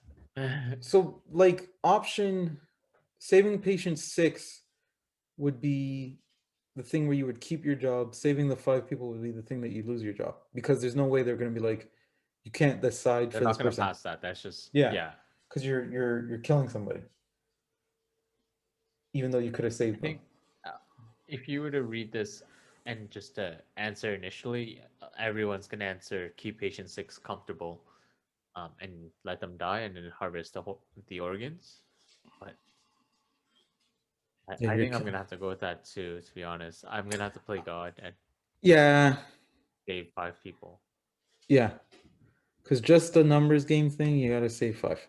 so like option saving patient 6 would be the thing where you would keep your job. Saving the 5 people would be the thing that you lose your job because there's no way they're going to be like, you can't decide They're for this not gonna person. pass that. That's just Yeah, yeah. because you're killing somebody, even though you could have I saved them. think uh, if you were to read this and just answer initially, everyone's gonna answer keep patient 6 comfortable, and let them die and then harvest the organs. But Yeah, I you're think I'm killing. gonna have to go with that too. To be honest, I'm gonna have to play God and Yeah, save 5 people. yeah, because just the numbers game thing, you gotta save 5.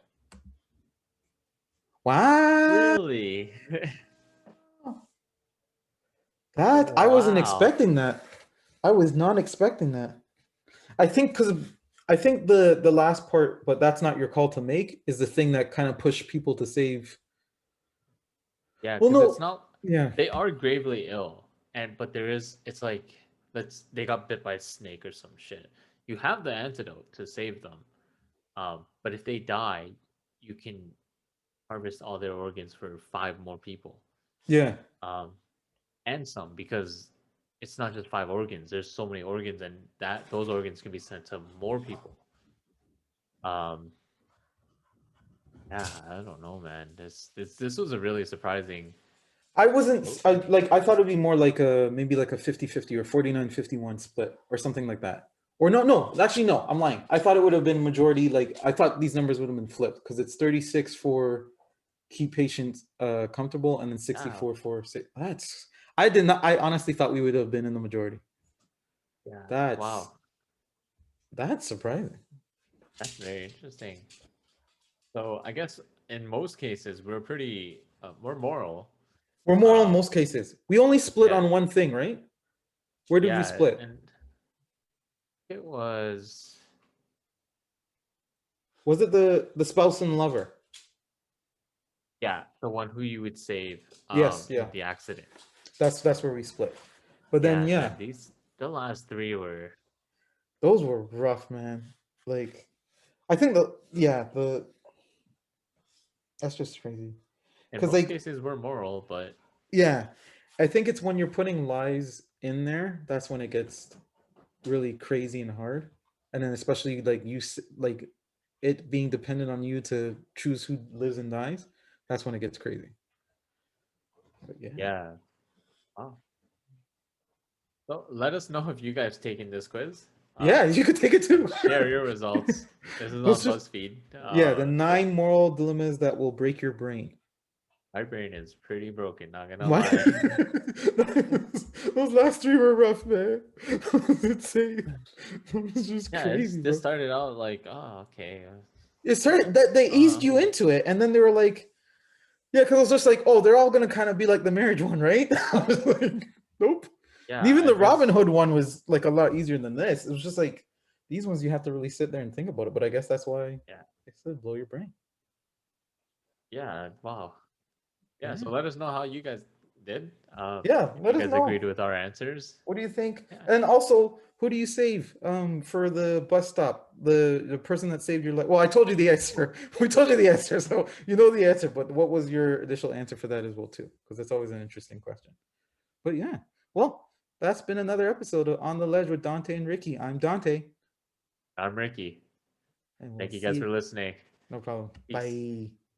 Wow, Really? that I wasn't Wow. expecting that. I was not expecting that. I think because I think the last part, but that's not your call to make, is the thing that kind of pushed people to save. Yeah, Well, because it's no, not. yeah, They are gravely ill, but there is. It's like they got bit by a snake or some shit. You have the antidote to save them, but if they die, you can harvest all their organs for 5 more people, yeah, um, and some because it's not just 5 organs. There's so many organs, and those organs can be sent to more people. Um, yeah, I don't know, man. This was a really surprising. I wasn't Oh, I thought it'd be more like a maybe like a 50-50 or 49-51 split or something like that. Or no, actually no, I'm lying. I thought it would have been majority, like I thought these numbers would have been flipped because it's 36 for keep patients comfortable and then yeah. 64 for that's I did not I honestly thought we would have been in the majority. Yeah. That's Wow. that's surprising. That's very interesting. So I guess in most cases we're moral. We're moral in Um, most cases. We only split yeah, on one thing, right? Where did we yeah, split? and it was Was it the spouse and lover? yeah the one who you would save Yes, yeah. in the accident. That's where we split. But then Yeah, yeah, then the last three were those were rough, man. Like I think the that's just crazy. in Cuz most like cases were moral, but yeah, I think it's when you're putting lies in there that's when it gets really crazy and hard. And then especially like like it being dependent on you to choose who lives and dies, that's when it gets crazy. But yeah. yeah. Wow. So let us know if you guys taken this quiz. Yeah, you could take it And too. share your results. This is Let's on just BuzzFeed. yeah, the So 9 moral dilemmas that will break your brain. my brain is pretty broken, not gonna My lie. those last 3 were rough, man. That was insane. That was just Yeah, crazy, this bro. started out like, oh, okay. It started that they eased you Um, into it, and then they were like, yeah, because I was just like, oh, they're all gonna kind of be like the marriage one, right? I was like, nope. And yeah, even the and Robin there's Hood one was like a lot easier than this. It was just like these ones you have to really sit there and think about it. But I guess that's why yeah, they said blow your brain. yeah, wow. Yeah, Yeah. so let us know how you guys did. Yeah, If you let us guys agreed know. with our answers. What do you think? Yeah. And also, who do you save for the bus stop? The person that saved your life. Well, I told you the answer. We told you the answer, so you know the answer. But what was your initial answer for that as well too? Because it's always an interesting question. But yeah, well, that's been another episode of On the Ledge with Dante and Ricky. I'm Dante, I'm Ricky. and we'll Thank you see guys for you. listening. No problem. Peace. Bye.